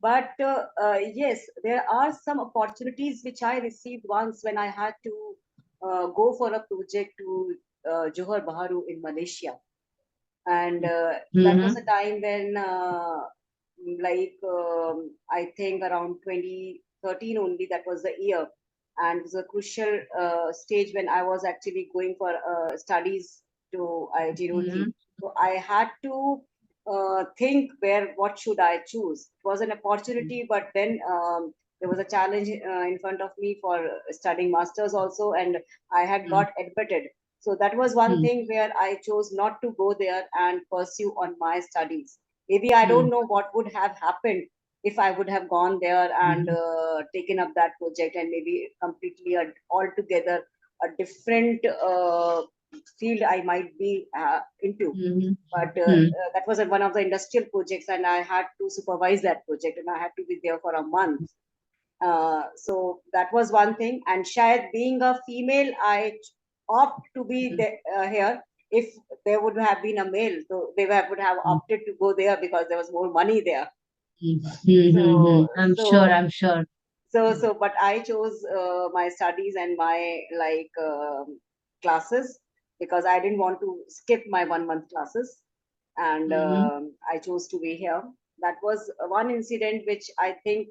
But yes, there are some opportunities which I received once when I had to go for a project to Johor Bahru in Malaysia. And that was a Mm-hmm. time when, I think around 2013 only, that was the year. And it was a crucial stage when I was actually going for studies to IIT Mm-hmm. Roorkee. So I had to think where, what should I choose. It was an opportunity, but then there was a challenge in front of me for studying masters also, and I had got admitted. So that was one Mm-hmm. thing where I chose not to go there and pursue on my studies. Maybe I don't know what would have happened if I would have gone there and Mm-hmm. taken up that project, and maybe completely altogether a different field I might be into. But Mm-hmm. that was one of the industrial projects, and I had to supervise that project, and I had to be there for a month. So that was one thing. And Shayad, being a female, I opt to be here. If there would have been a male, so they would have opted to go there because there was more money there. Mm-hmm. So, I'm sure. so, I'm sure. but I chose my studies and my classes because I didn't want to skip my 1 month classes, and Mm-hmm. I chose to be here. That was one incident which I think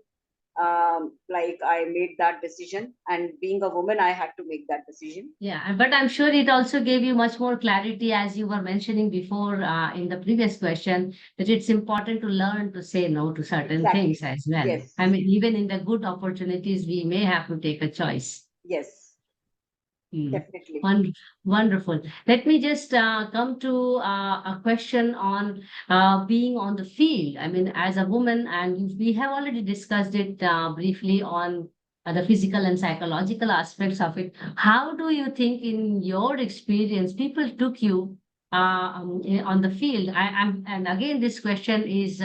I made that decision, and being a woman, I had to make that decision. Yeah, but I'm sure it also gave you much more clarity, as you were mentioning before in the previous question, that it's important to learn to say no to certain things Exactly. as well. I Yes. mean, even in the good opportunities, we may have to take a choice. Yes. Hmm. Definitely. Wonderful. Let me just come to a question on being on the field. I mean, as a woman, and we have already discussed it briefly on the physical and psychological aspects of it. How do you think, in your experience, people took you on the field? And again, this question is.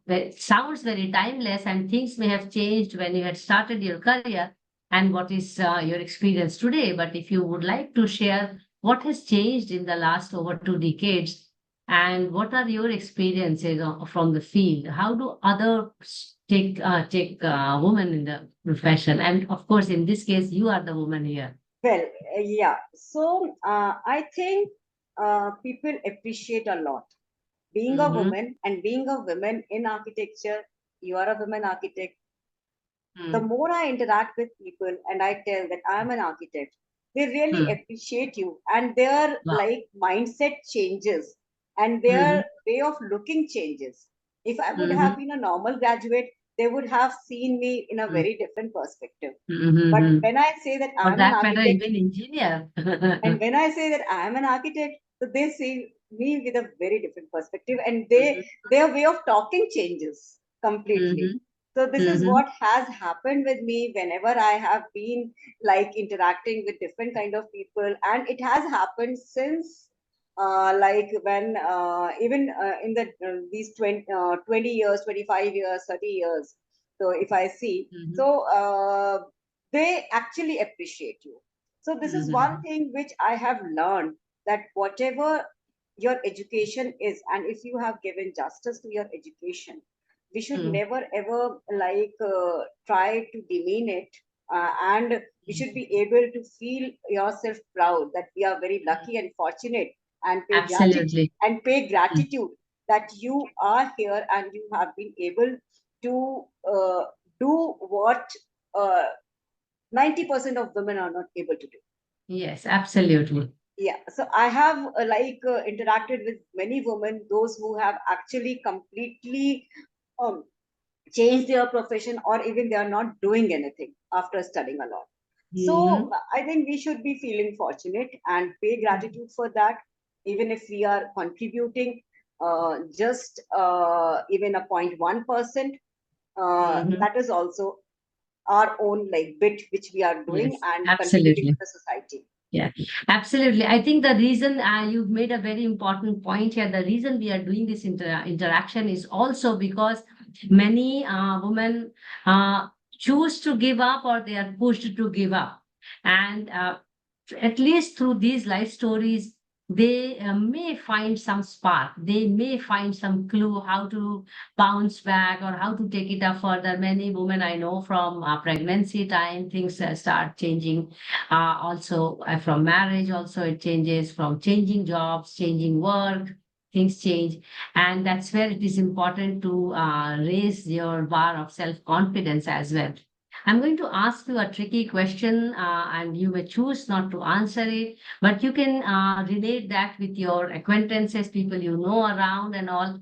It sounds very timeless, and things may have changed when you had started your career and what is your experience today. But if you would like to share what has changed in the last over 2 decades and what are your experiences from the field, how do others take women in the profession? And of course, in this case, you are the woman here. Well, yeah. So I think people appreciate a lot. Being a Mm-hmm. woman and being a woman in architecture, you are a woman architect. The Mm-hmm. more I interact with people and I tell that I'm an architect, they really appreciate you, and their Wow. mindset changes and Mm-hmm. their way of looking changes. If I would Mm-hmm. have been a normal graduate, they would have seen me in a very different perspective. But Mm-hmm. when I say that For I'm an that matter, architect, even engineer. and when I say that I am an architect, so they see me with a very different perspective, and Mm-hmm. their way of talking changes completely. Mm-hmm. So this is Mm-hmm. what has happened with me whenever I have been interacting with different kind of people, and it has happened since when even in the these 20 years, 25 years, 30 years. So if I see, Mm-hmm. so they actually appreciate you. So this is one Mm-hmm. thing which I have learned, that whatever your education is, and if you have given justice to your education, we should never ever try to demean it, and we should be able to feel yourself proud that we are very lucky and fortunate, and Absolutely. pay gratitude that you are here and you have been able to do what uh, 90% of women are not able to do. Yes, absolutely. Yeah, so I have interacted with many women, those who have actually completely um, changed their profession, or even they are not doing anything after studying a lot. So Mhm. I think we should be feeling fortunate and pay gratitude for that, even if we are contributing just even a 0.1%. Mhm. That is also our own bit which we are doing Yes, and contributing to absolutely. the society. Yeah, absolutely. I think the reason you've made a very important point here, the reason we are doing this interaction is also because many women uh, choose to give up or they are pushed to give up. And at least through these life stories, they may find some spark. They may find some clue how to bounce back or how to take it up further. Many women I know from pregnancy time, things start changing. Also, from marriage, also it changes, from changing jobs, changing work, things change. And that's where it is important to raise your bar of self confidence as well. I'm going to ask you a tricky question, and you may choose not to answer it, but you can relate that with your acquaintances, people you know around, and all.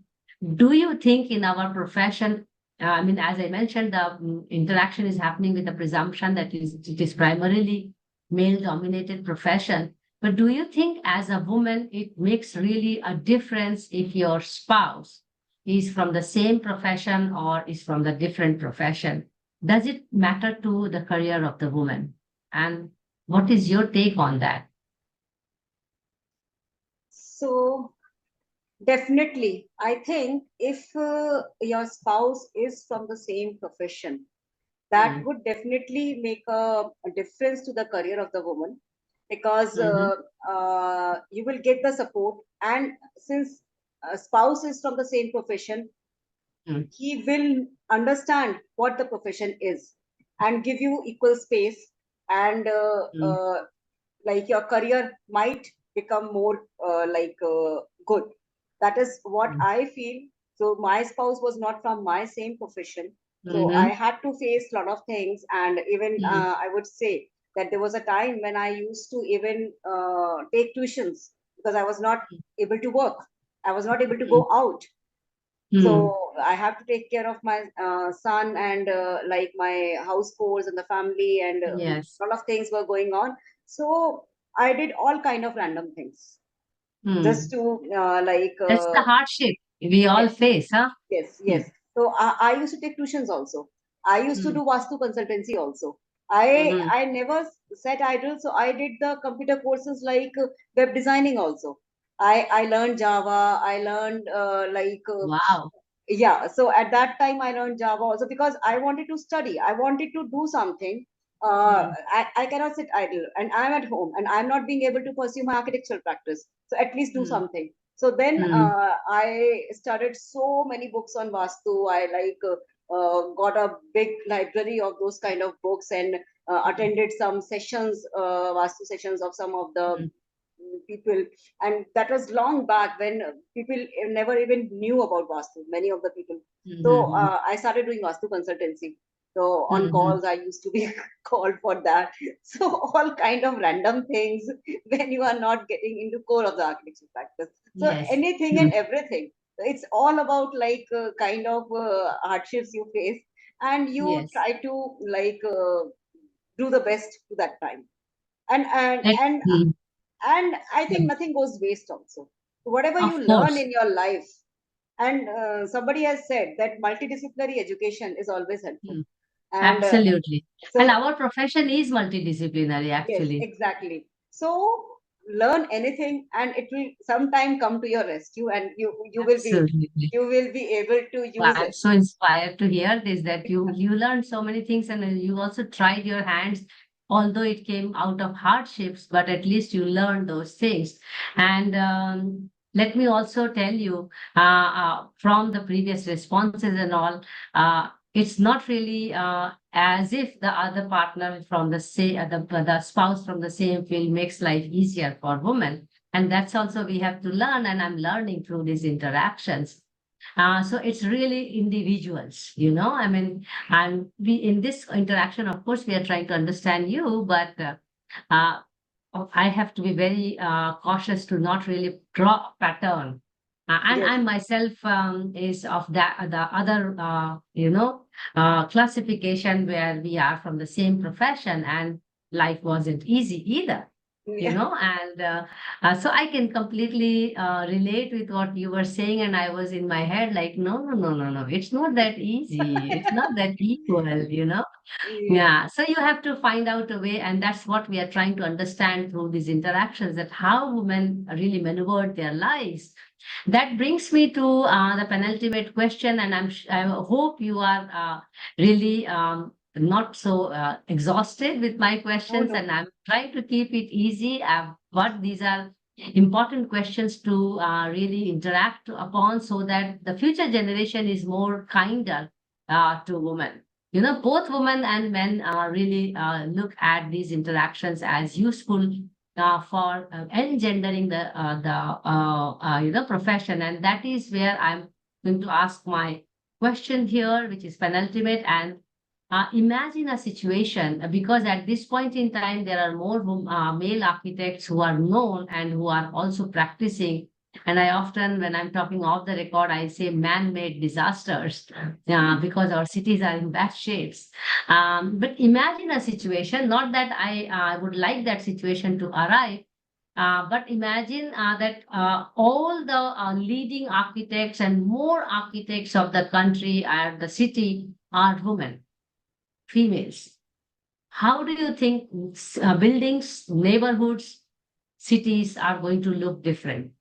Do you think in our profession, I mean, as I mentioned, the interaction is happening with the presumption that it is primarily male dominated profession. But do you think as a woman, it makes really a difference if your spouse is from the same profession or is from the different profession? Does it matter to the career of the woman? And what is your take on that? So definitely, I think if your spouse is from the same profession, that Mm, would definitely make a difference to the career of the woman, because mhm, you will get the support. And since a spouse is from the same profession, mm, he will understand what the profession is and give you equal space. And mm, like your career might become more good. That is what mm, I feel. So my spouse was not from my same profession, so I mhm, had to face a lot of things. And even mm, I would say that there was a time when I used to even take tuitions, because I was not able to work, I was not able to go mm, out. So mm. I have to take care of my son, and like my house chores and the family, and Yes. a lot of things were going on. So I did all kind of random things just Mm. to That's the hardship we all yes, face, huh? yes, Mm, yes. So I used to take tuitions also. I used to mm, do vastu consultancy also. mhm. I never sat idle, so I did the computer courses like web designing also. I learned Java. I learned Wow. yeah. So at that time I learned Java also, because I wanted to study, I wanted to do something. Mm, I cannot sit idle, and I'm at home and I'm not being able to pursue my architectural practice, so at least do mm, something. So then mm, I studied so many books on vastu. I got a big library of those kind of books, and mm, attended some sessions, vastu sessions of some of the mm, people. And that was long back when people never even knew about vastu, many of the people. So mhm, I started doing vastu consultancy. So on mhm, calls I used to be called for that. So all kind of random things when you are not getting into core of the architecture practice. So yes. anything Mm, and everything, it's all about kind of hardships you face, and you yes. try to do the best to that time. and and and Exactly. and I think Mm, nothing goes waste also. Whatever you of learn course. in your life, and somebody has said that multidisciplinary education is always helpful. Mm, And absolutely. And so our profession is multidisciplinary, yes, actually. exactly. So learn anything, and it will sometime come to your rescue, and Absolutely. you will be able to Wow, use I'm it. so inspired to hear this that you learned so many things and you also tried your hands, although it came out of hardships, but at least you learned those things. And let me also tell you from the previous responses and all, it's not really as if the other partner from the same, the spouse from the same field makes life easier for women. And that's also we have to learn, and I'm learning through these interactions. So it's really individuals, I mean, and we in this interaction, of course, we are trying to understand you, but uh, I have to be very cautious to not really draw a pattern. And Yes. I myself is of that the other, classification where we are from the same profession and life wasn't easy either Yeah. and so I can completely relate with what you were saying, and I was in my head like, no, no, no, no, no, it's not that easy, it's not that equal. Yeah. Yeah, so you have to find out a way, and that's what we are trying to understand through these interactions, that how women really maneuvered their lives. That brings me to the penultimate question, and I hope you are really not so exhausted with my No, questions, no. and I'm trying to keep it easy. But these are important questions to really interact upon so that the future generation is more kinder to women. Both women and men really look at these interactions as useful for engendering the profession, and that is where I'm going to ask my question here, which is penultimate. And imagine a situation, because at this point in time, there are more male architects who are known and who are also practicing. And I often, when I'm talking off the record, I say man-made disasters because our cities are in bad shapes. But imagine a situation, not that I would like that situation to arrive, but imagine that all the leading architects and more architects of the country and the city are women, females. How do you think buildings, neighborhoods, cities are going to look different?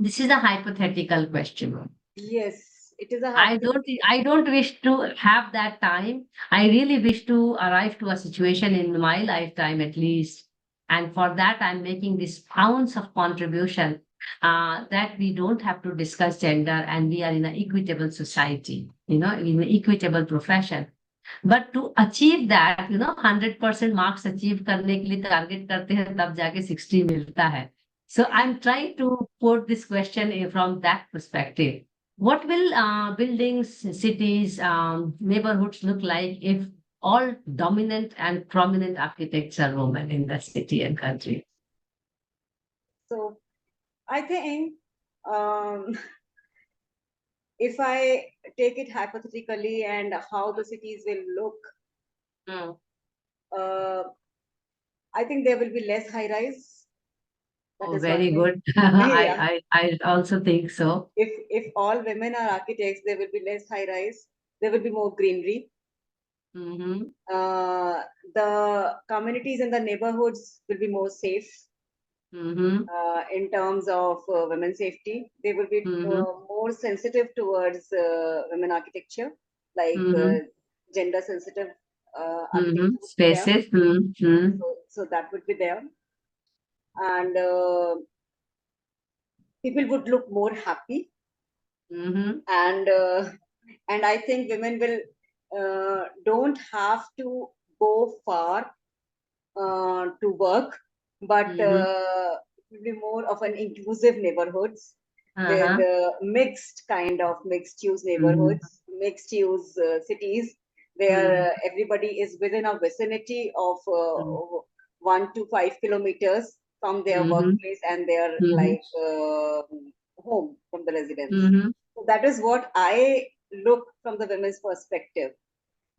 This is a hypothetical question. Yes, it is a I don't hypothetical. I don't wish to have that time. I really wish to arrive to a situation in my lifetime at least. And for that, I'm making this ounce of contribution that we don't have to discuss gender and we are in an equitable society, in an equitable profession. But to achieve that, 100% marks achieve करने के लिए target करते हैं तब जाके 60 मिलता है. So I'm trying to put this question from that perspective. What will buildings, cities, neighborhoods look like if all dominant and prominent architects are women in the city and country? So I think um, if I take it hypothetically and how the cities will look, Mm. uh, I think there will be less high rise. That Oh, is one very thing. good. Yeah. I also think so. If all women are architects, there will be less high rise. There will be more greenery. Mm-hmm. Uh, the communities and the neighborhoods will be more safe Mm-hmm. in terms of women's safety. They will be Mm-hmm. more sensitive towards women architecture, like Mm-hmm. gender sensitive Mm-hmm. architecture would be there. Spaces. Mm-hmm. So that would be there, and people would look more happy, Mm-hmm. and and I think women will don't have to go far to work, but Mm-hmm. it will be more of an inclusive neighborhoods with Uh-huh. mixed kind of mixed use Mm-hmm. neighborhoods, mixed use cities Mm-hmm. where everybody is within a vicinity of 1 to 5 kilometers from their Mm-hmm. workplace and their Mm-hmm. like home from the residence. Mm-hmm. So that is what I look from the women's perspective,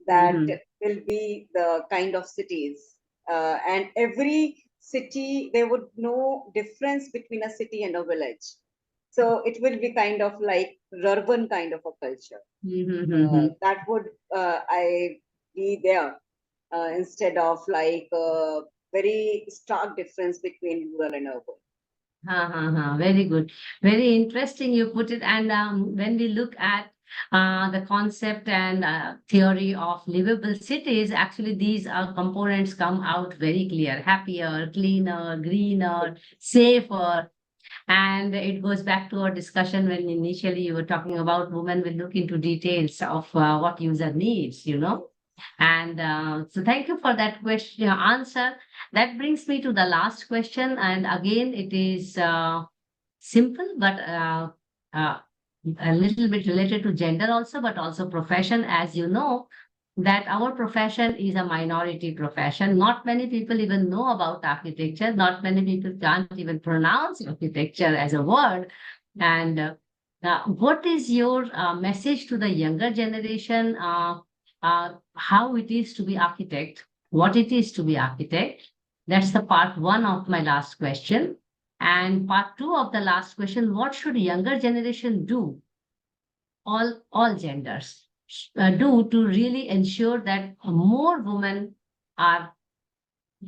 that Mm-hmm. will be the kind of cities. And every city, there would no difference between a city and a village. So it will be kind of like urban kind of a culture. Mm-hmm. That would I be there instead of like very stark difference between rural and urban. Very good. Very interesting you put it. And when we look at the concept and theory of livable cities, actually these components come out very clear: happier, cleaner, greener, safer. And it goes back to our discussion when initially you were talking about women will look into details of what user needs. And so thank you for that question answer. That brings me to the last question. And again, it is simple, but a little bit related to gender also, but also profession. As you know, that our profession is a minority profession. Not many people even know about architecture. Not many people can't even pronounce architecture as a word. And what is your message to the younger generation? How it is to be architect? What it is to be architect? That's the part one of my last question. And part two of the last question: what should younger generation do? All genders do to really ensure that more women are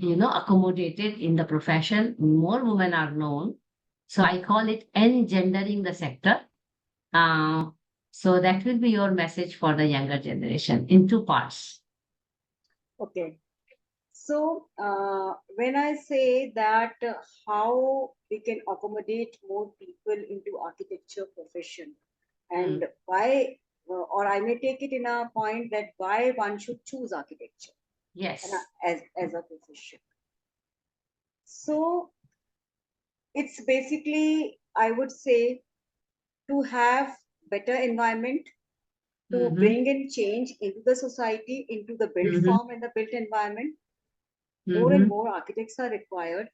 accommodated in the profession, more women are known. So I call it engendering the sector. uh, So that will be your message for the younger generation in two parts. Okay. So, when I say that how we can accommodate more people into architecture profession, and Mm. why, or I may take it in a point that why one should choose architecture and, Yes. as a profession. So, it's basically, I would say, to have better environment, to Mm-hmm. bring in change into the society, into the built Mm-hmm. form and the built environment. More and Mm-hmm. more architects are required,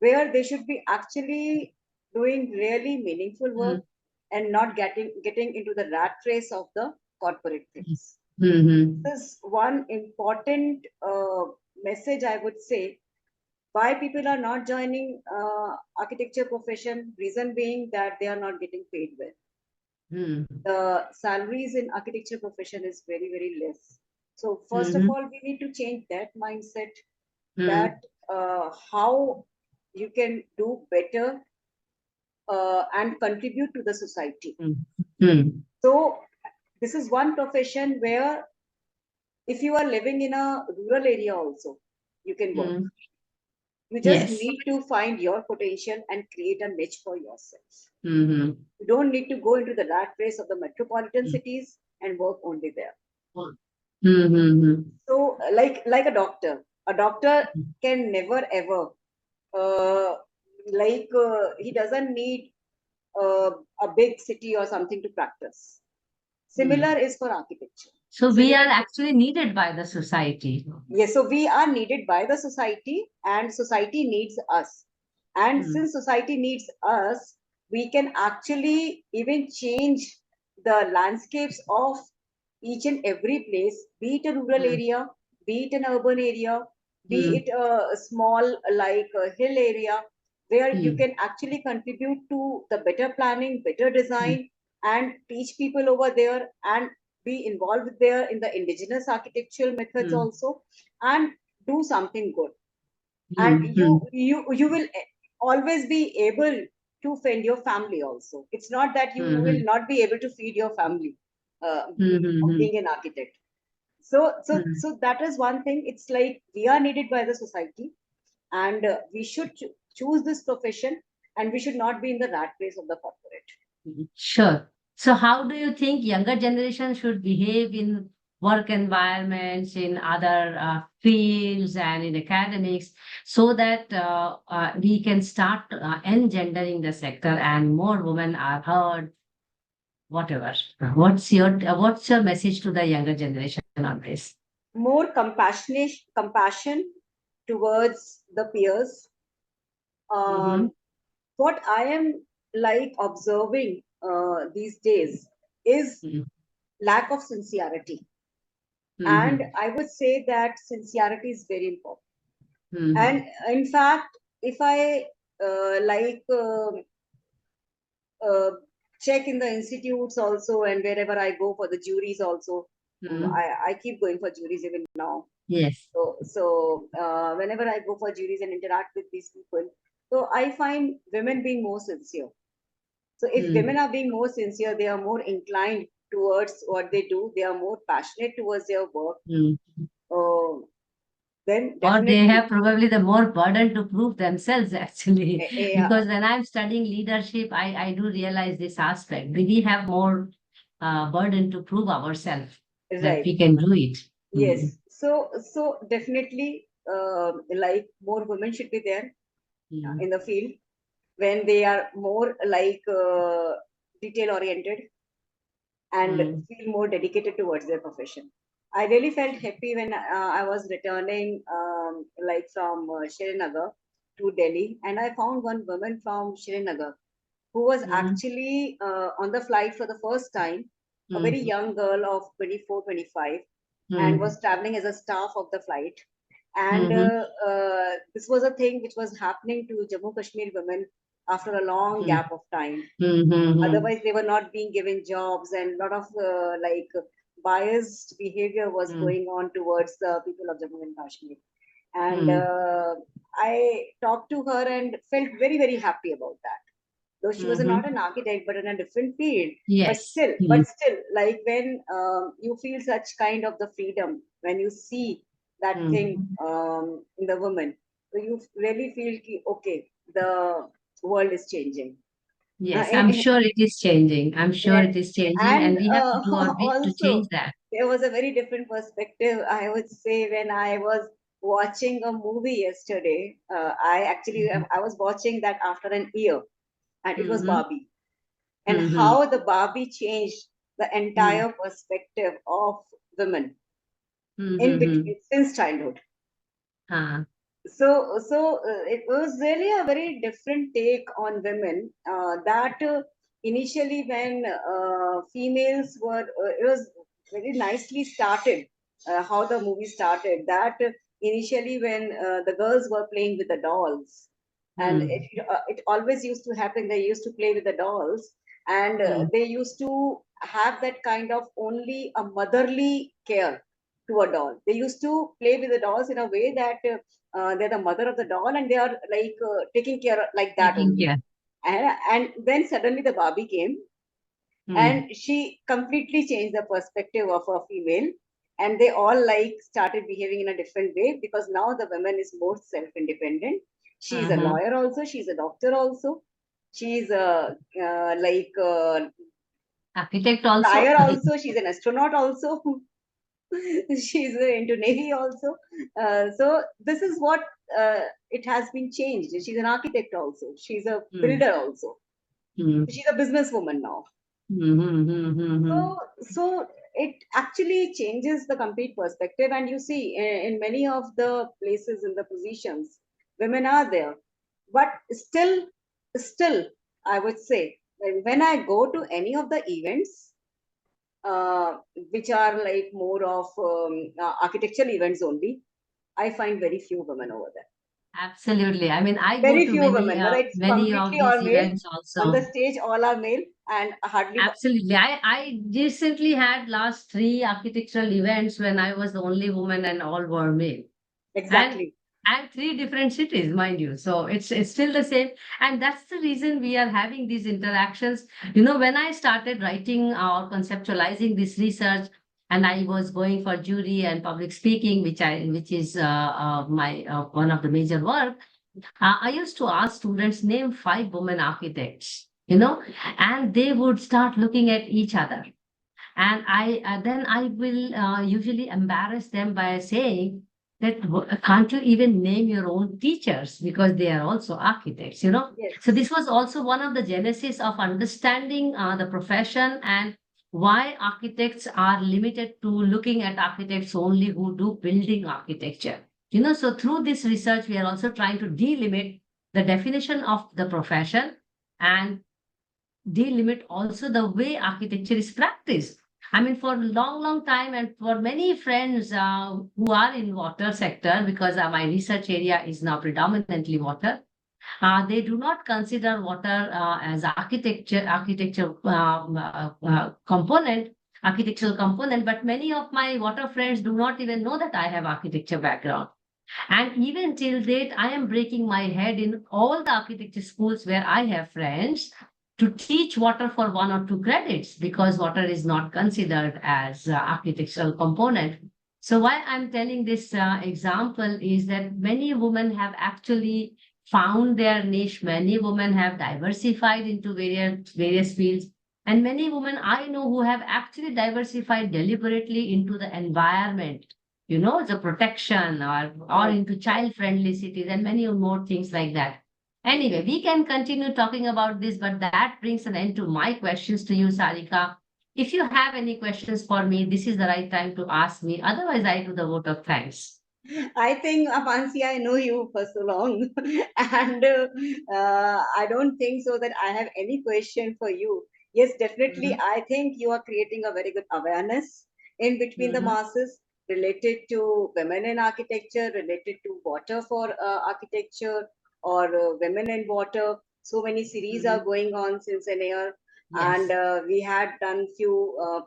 where they should be actually doing really meaningful work and not getting into the rat race of the corporate things. Mm-hmm. This is one important message, I would say, why people are not joining architecture profession. Reason being that they are not getting paid well. Mm-hmm. The salaries in architecture profession is very less. So first of Mm-hmm. all, we need to change that mindset, Mm-hmm. that how you can do better and contribute to the society. Mm-hmm. So this is one profession where if you are living in a rural area also, you can work. Mm-hmm. You just Yes. need to find your potential and create a niche for yourself. Mm-hmm. You don't need to go into the rat race of the metropolitan cities and work only there. Mm-hmm. So like a doctor can never ever uh, he doesn't need uh, a big city or something to practice. Mm-hmm. Similar is for architecture. So we are Similar, actually needed by the society. yes. So we are needed by the society, and society needs us. And Mm-hmm. since society needs us, we can actually even change the landscapes of each and every place, be it a rural area, be it an urban area, be Mm-hmm. it a small like a hill area, where you can actually contribute to the better planning, better design, and teach people over there, and be involved there in the indigenous architectural methods Mm-hmm. also, and do something good. And Mm-hmm. you will always be able to feed your family also. It's not that you will Mm-hmm. not be able to feed your family of Mm-hmm. being an architect. So that is one thing. It's like we are needed by the society, and we should choose this profession, and we should not be in the rat race of the corporate. Sure. So how do you think younger generation should behave in work environments, in other fields and in academics so that we can start engendering the sector and more women are heard, whatever. What's your message to the younger generation on this? More compassion towards the peers. Mm-hmm. What I am like observing these days is lack of sincerity. And Mm-hmm. I would say that sincerity is very important. And Mm-hmm. in fact, if I like uh, check in the institutes also, and wherever I go for the juries also, Mm-hmm. I keep going for juries even now. Yes. So whenever I go for juries and interact with these people, so I find women being more sincere. So if women Mm. are being more sincere, they are more inclined towards what they do. They are more passionate towards their work. Mm. Uh, then Or they definitely, have probably the more burden to prove themselves actually. yeah, Because when I'm studying leadership, I do realize this aspect. We have more burden to prove ourselves that right. we can do it. Mm. Yes. So definitely, like more women should be there Mm. in the field when they are more like detail oriented and Mm. feel more dedicated towards their profession. I really felt happy when I was returning like from Srinagar to Delhi, and I found one woman from Srinagar who was Mm. actually on the flight for the first time, a very Mm. young girl of 24, 25, and Mm. was traveling as a staff of the flight. And Mhm. this was a thing which was happening to Jammu Kashmir women after a long Mm. gap of time. Mhm. Otherwise, they were not being given jobs, and a lot of like biased behavior was Mm. going on towards the people of Jammu and Kashmir. And Mm. I talked to her and felt very happy about that. though she was not an architect, but in a different field. Yes. But still, like when you feel such kind of the freedom, when you see that thing in the woman, so you really feel okay, the world is changing. Yes, I'm And, sure it is changing. I'm sure it is changing, and and we have to do our bit to change also, that. there was a very different perspective, I would say, when I was watching a movie yesterday. Mm-hmm. I was watching that after an year, and it was Mm-hmm. Barbie, and Mm-hmm. how the Barbie changed the entire perspective of women in Mm-hmm. between since childhood. Uh, It was really a very different take on women. That initially, when females were, it was very nicely started. How the movie started. That initially, when the girls were playing with the dolls, and mm, it always used to happen. They used to play with the dolls, and mm, they used to have that kind of only a motherly care to a doll. They used to play with the dolls in a way that they're the mother of the doll, and they are like taking care like that taking only. care. And then suddenly the Barbie came, Mm, and she completely changed the perspective of a female. And they all like started behaving in a different way, because now the woman is more self-independent. She's a mm-hmm. lawyer also. She's a doctor also. She's a Architect also. flyer also. She's an astronaut also. She's into navy also. So this is what it has been changed. She's an architect also. She's a Mm, builder also. mm, She's a businesswoman now. mm-hmm, mm-hmm, So it actually changes the complete perspective. And you see, in many of the places, in the positions, women are there, but still, I would say, when I go to any of the events, uh, which are like more of architectural events only, I find very few women over there. Absolutely. I mean, I go Very to few women, whether it's many of completely these all male. events On the also. stage, all are male, and hardly Absolutely. I recently had last three architectural events when I was the only woman and all were male. and exactly. and three different cities, mind you, so it's still the same. And that's the reason we are having these interactions. When I started writing or conceptualizing this research, and I was going for jury and public speaking, which is my one of the major work. I used to ask students, name five women architects, and they would start looking at each other. And I then I will usually embarrass them by saying that, can't you even name your own teachers, because they are also architects. So Yes. this was also one of the genesis of understanding the profession, and why architects are limited to looking at architects only who do building architecture. So through this research, we are also trying to delimit the definition of the profession, and delimit also the way architecture is practiced. I mean, for a long, long time, and for many friends who are in water sector, because my research area is now predominantly water, they do not consider water as architectural component. But many of my water friends do not even know that I have architecture background. And even till date, I am breaking my head in all the architecture schools where I have friends to teach water for one or two credits, because water is not considered as architectural component. So why I'm telling this example is that many women have actually found their niche. Many women have diversified into various fields. And many women I know who have actually diversified deliberately into the environment, the protection, or Right. into child friendly cities, and many more things like that. Anyway, we can continue talking about this, but that brings an end to my questions to you, Sarika. If you have any questions for me, this is the right time to ask me. Otherwise, I do the vote of thanks. I think, Apansi, I know you for so long, and I don't think so that I have any question for you. Yes, definitely. Mhm, I think you are creating a very good awareness in between the mhm. masses, related to women in architecture, related to water for architecture, or women in water. So many series are Mhm. going on since an year, and Yes, we had done few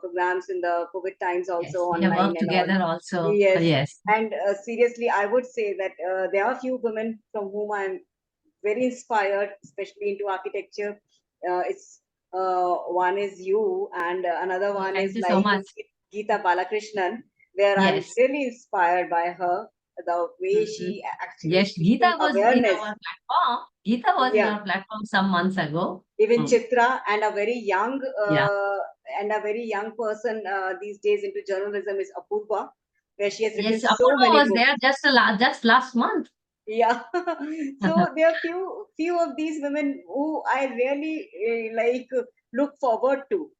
programs in the COVID times also yes. We have online worked and all. together also. Yes, Yes. and seriously, I would say that there are few women from whom I'm very inspired, especially into architecture. it's one is you, and another one Thank is you so like much. Geeta Balakrishnan, where I'm Yes. really inspired by her, the way Mhm. she actually Yes, is teaching Geeta was in awareness. our platform. Geeta was in Yeah, our platform some months ago. even Mm. Chitra, and a very young Yeah. person these days into journalism is Apurva, where she has written Yes, so Apurva many was books. there just last month. Yeah. So there are few of these women who I really look forward to.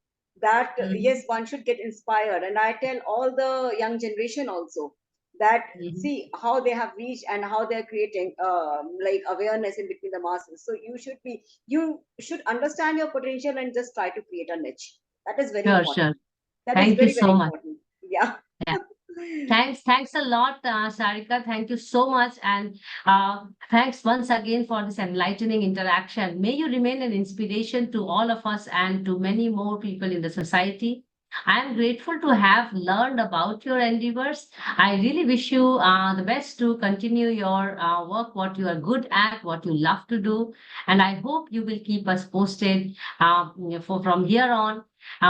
That yes, Mhm. one should get inspired, and I tell all the young generation also that Mhm. see how they have reached and how they are creating like awareness in between the masses. So you should understand your potential and just try to create a niche. That is very Sure, important. sure. That is Thank you very so much. important. Yeah. Yeah. Thanks a lot, Sarika. Thank you so much. And thanks once again for this enlightening interaction. May you remain an inspiration to all of us and to many more people in the society. I am grateful to have learned about your endeavors. I really wish you the best to continue your work, what you are good at, what you love to do. And I hope you will keep us posted from here on.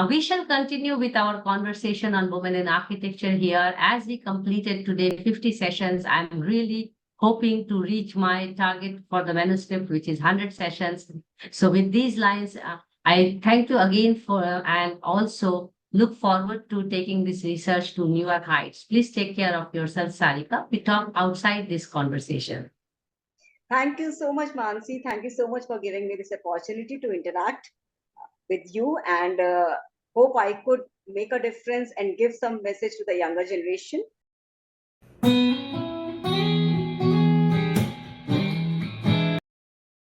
We shall continue with our conversation on women in architecture here. As we completed today 50 sessions, I'm really hoping to reach my target for the manuscript, which is 100 sessions. So, with these lines, I thank you again for and also look forward to taking this research to newer heights. Please take care of yourself, Sarika. We talk outside this conversation. Thank you so much, Mansi. Thank you so much for giving me this opportunity to interact with you, and hope I could make a difference and give some message to the younger generation.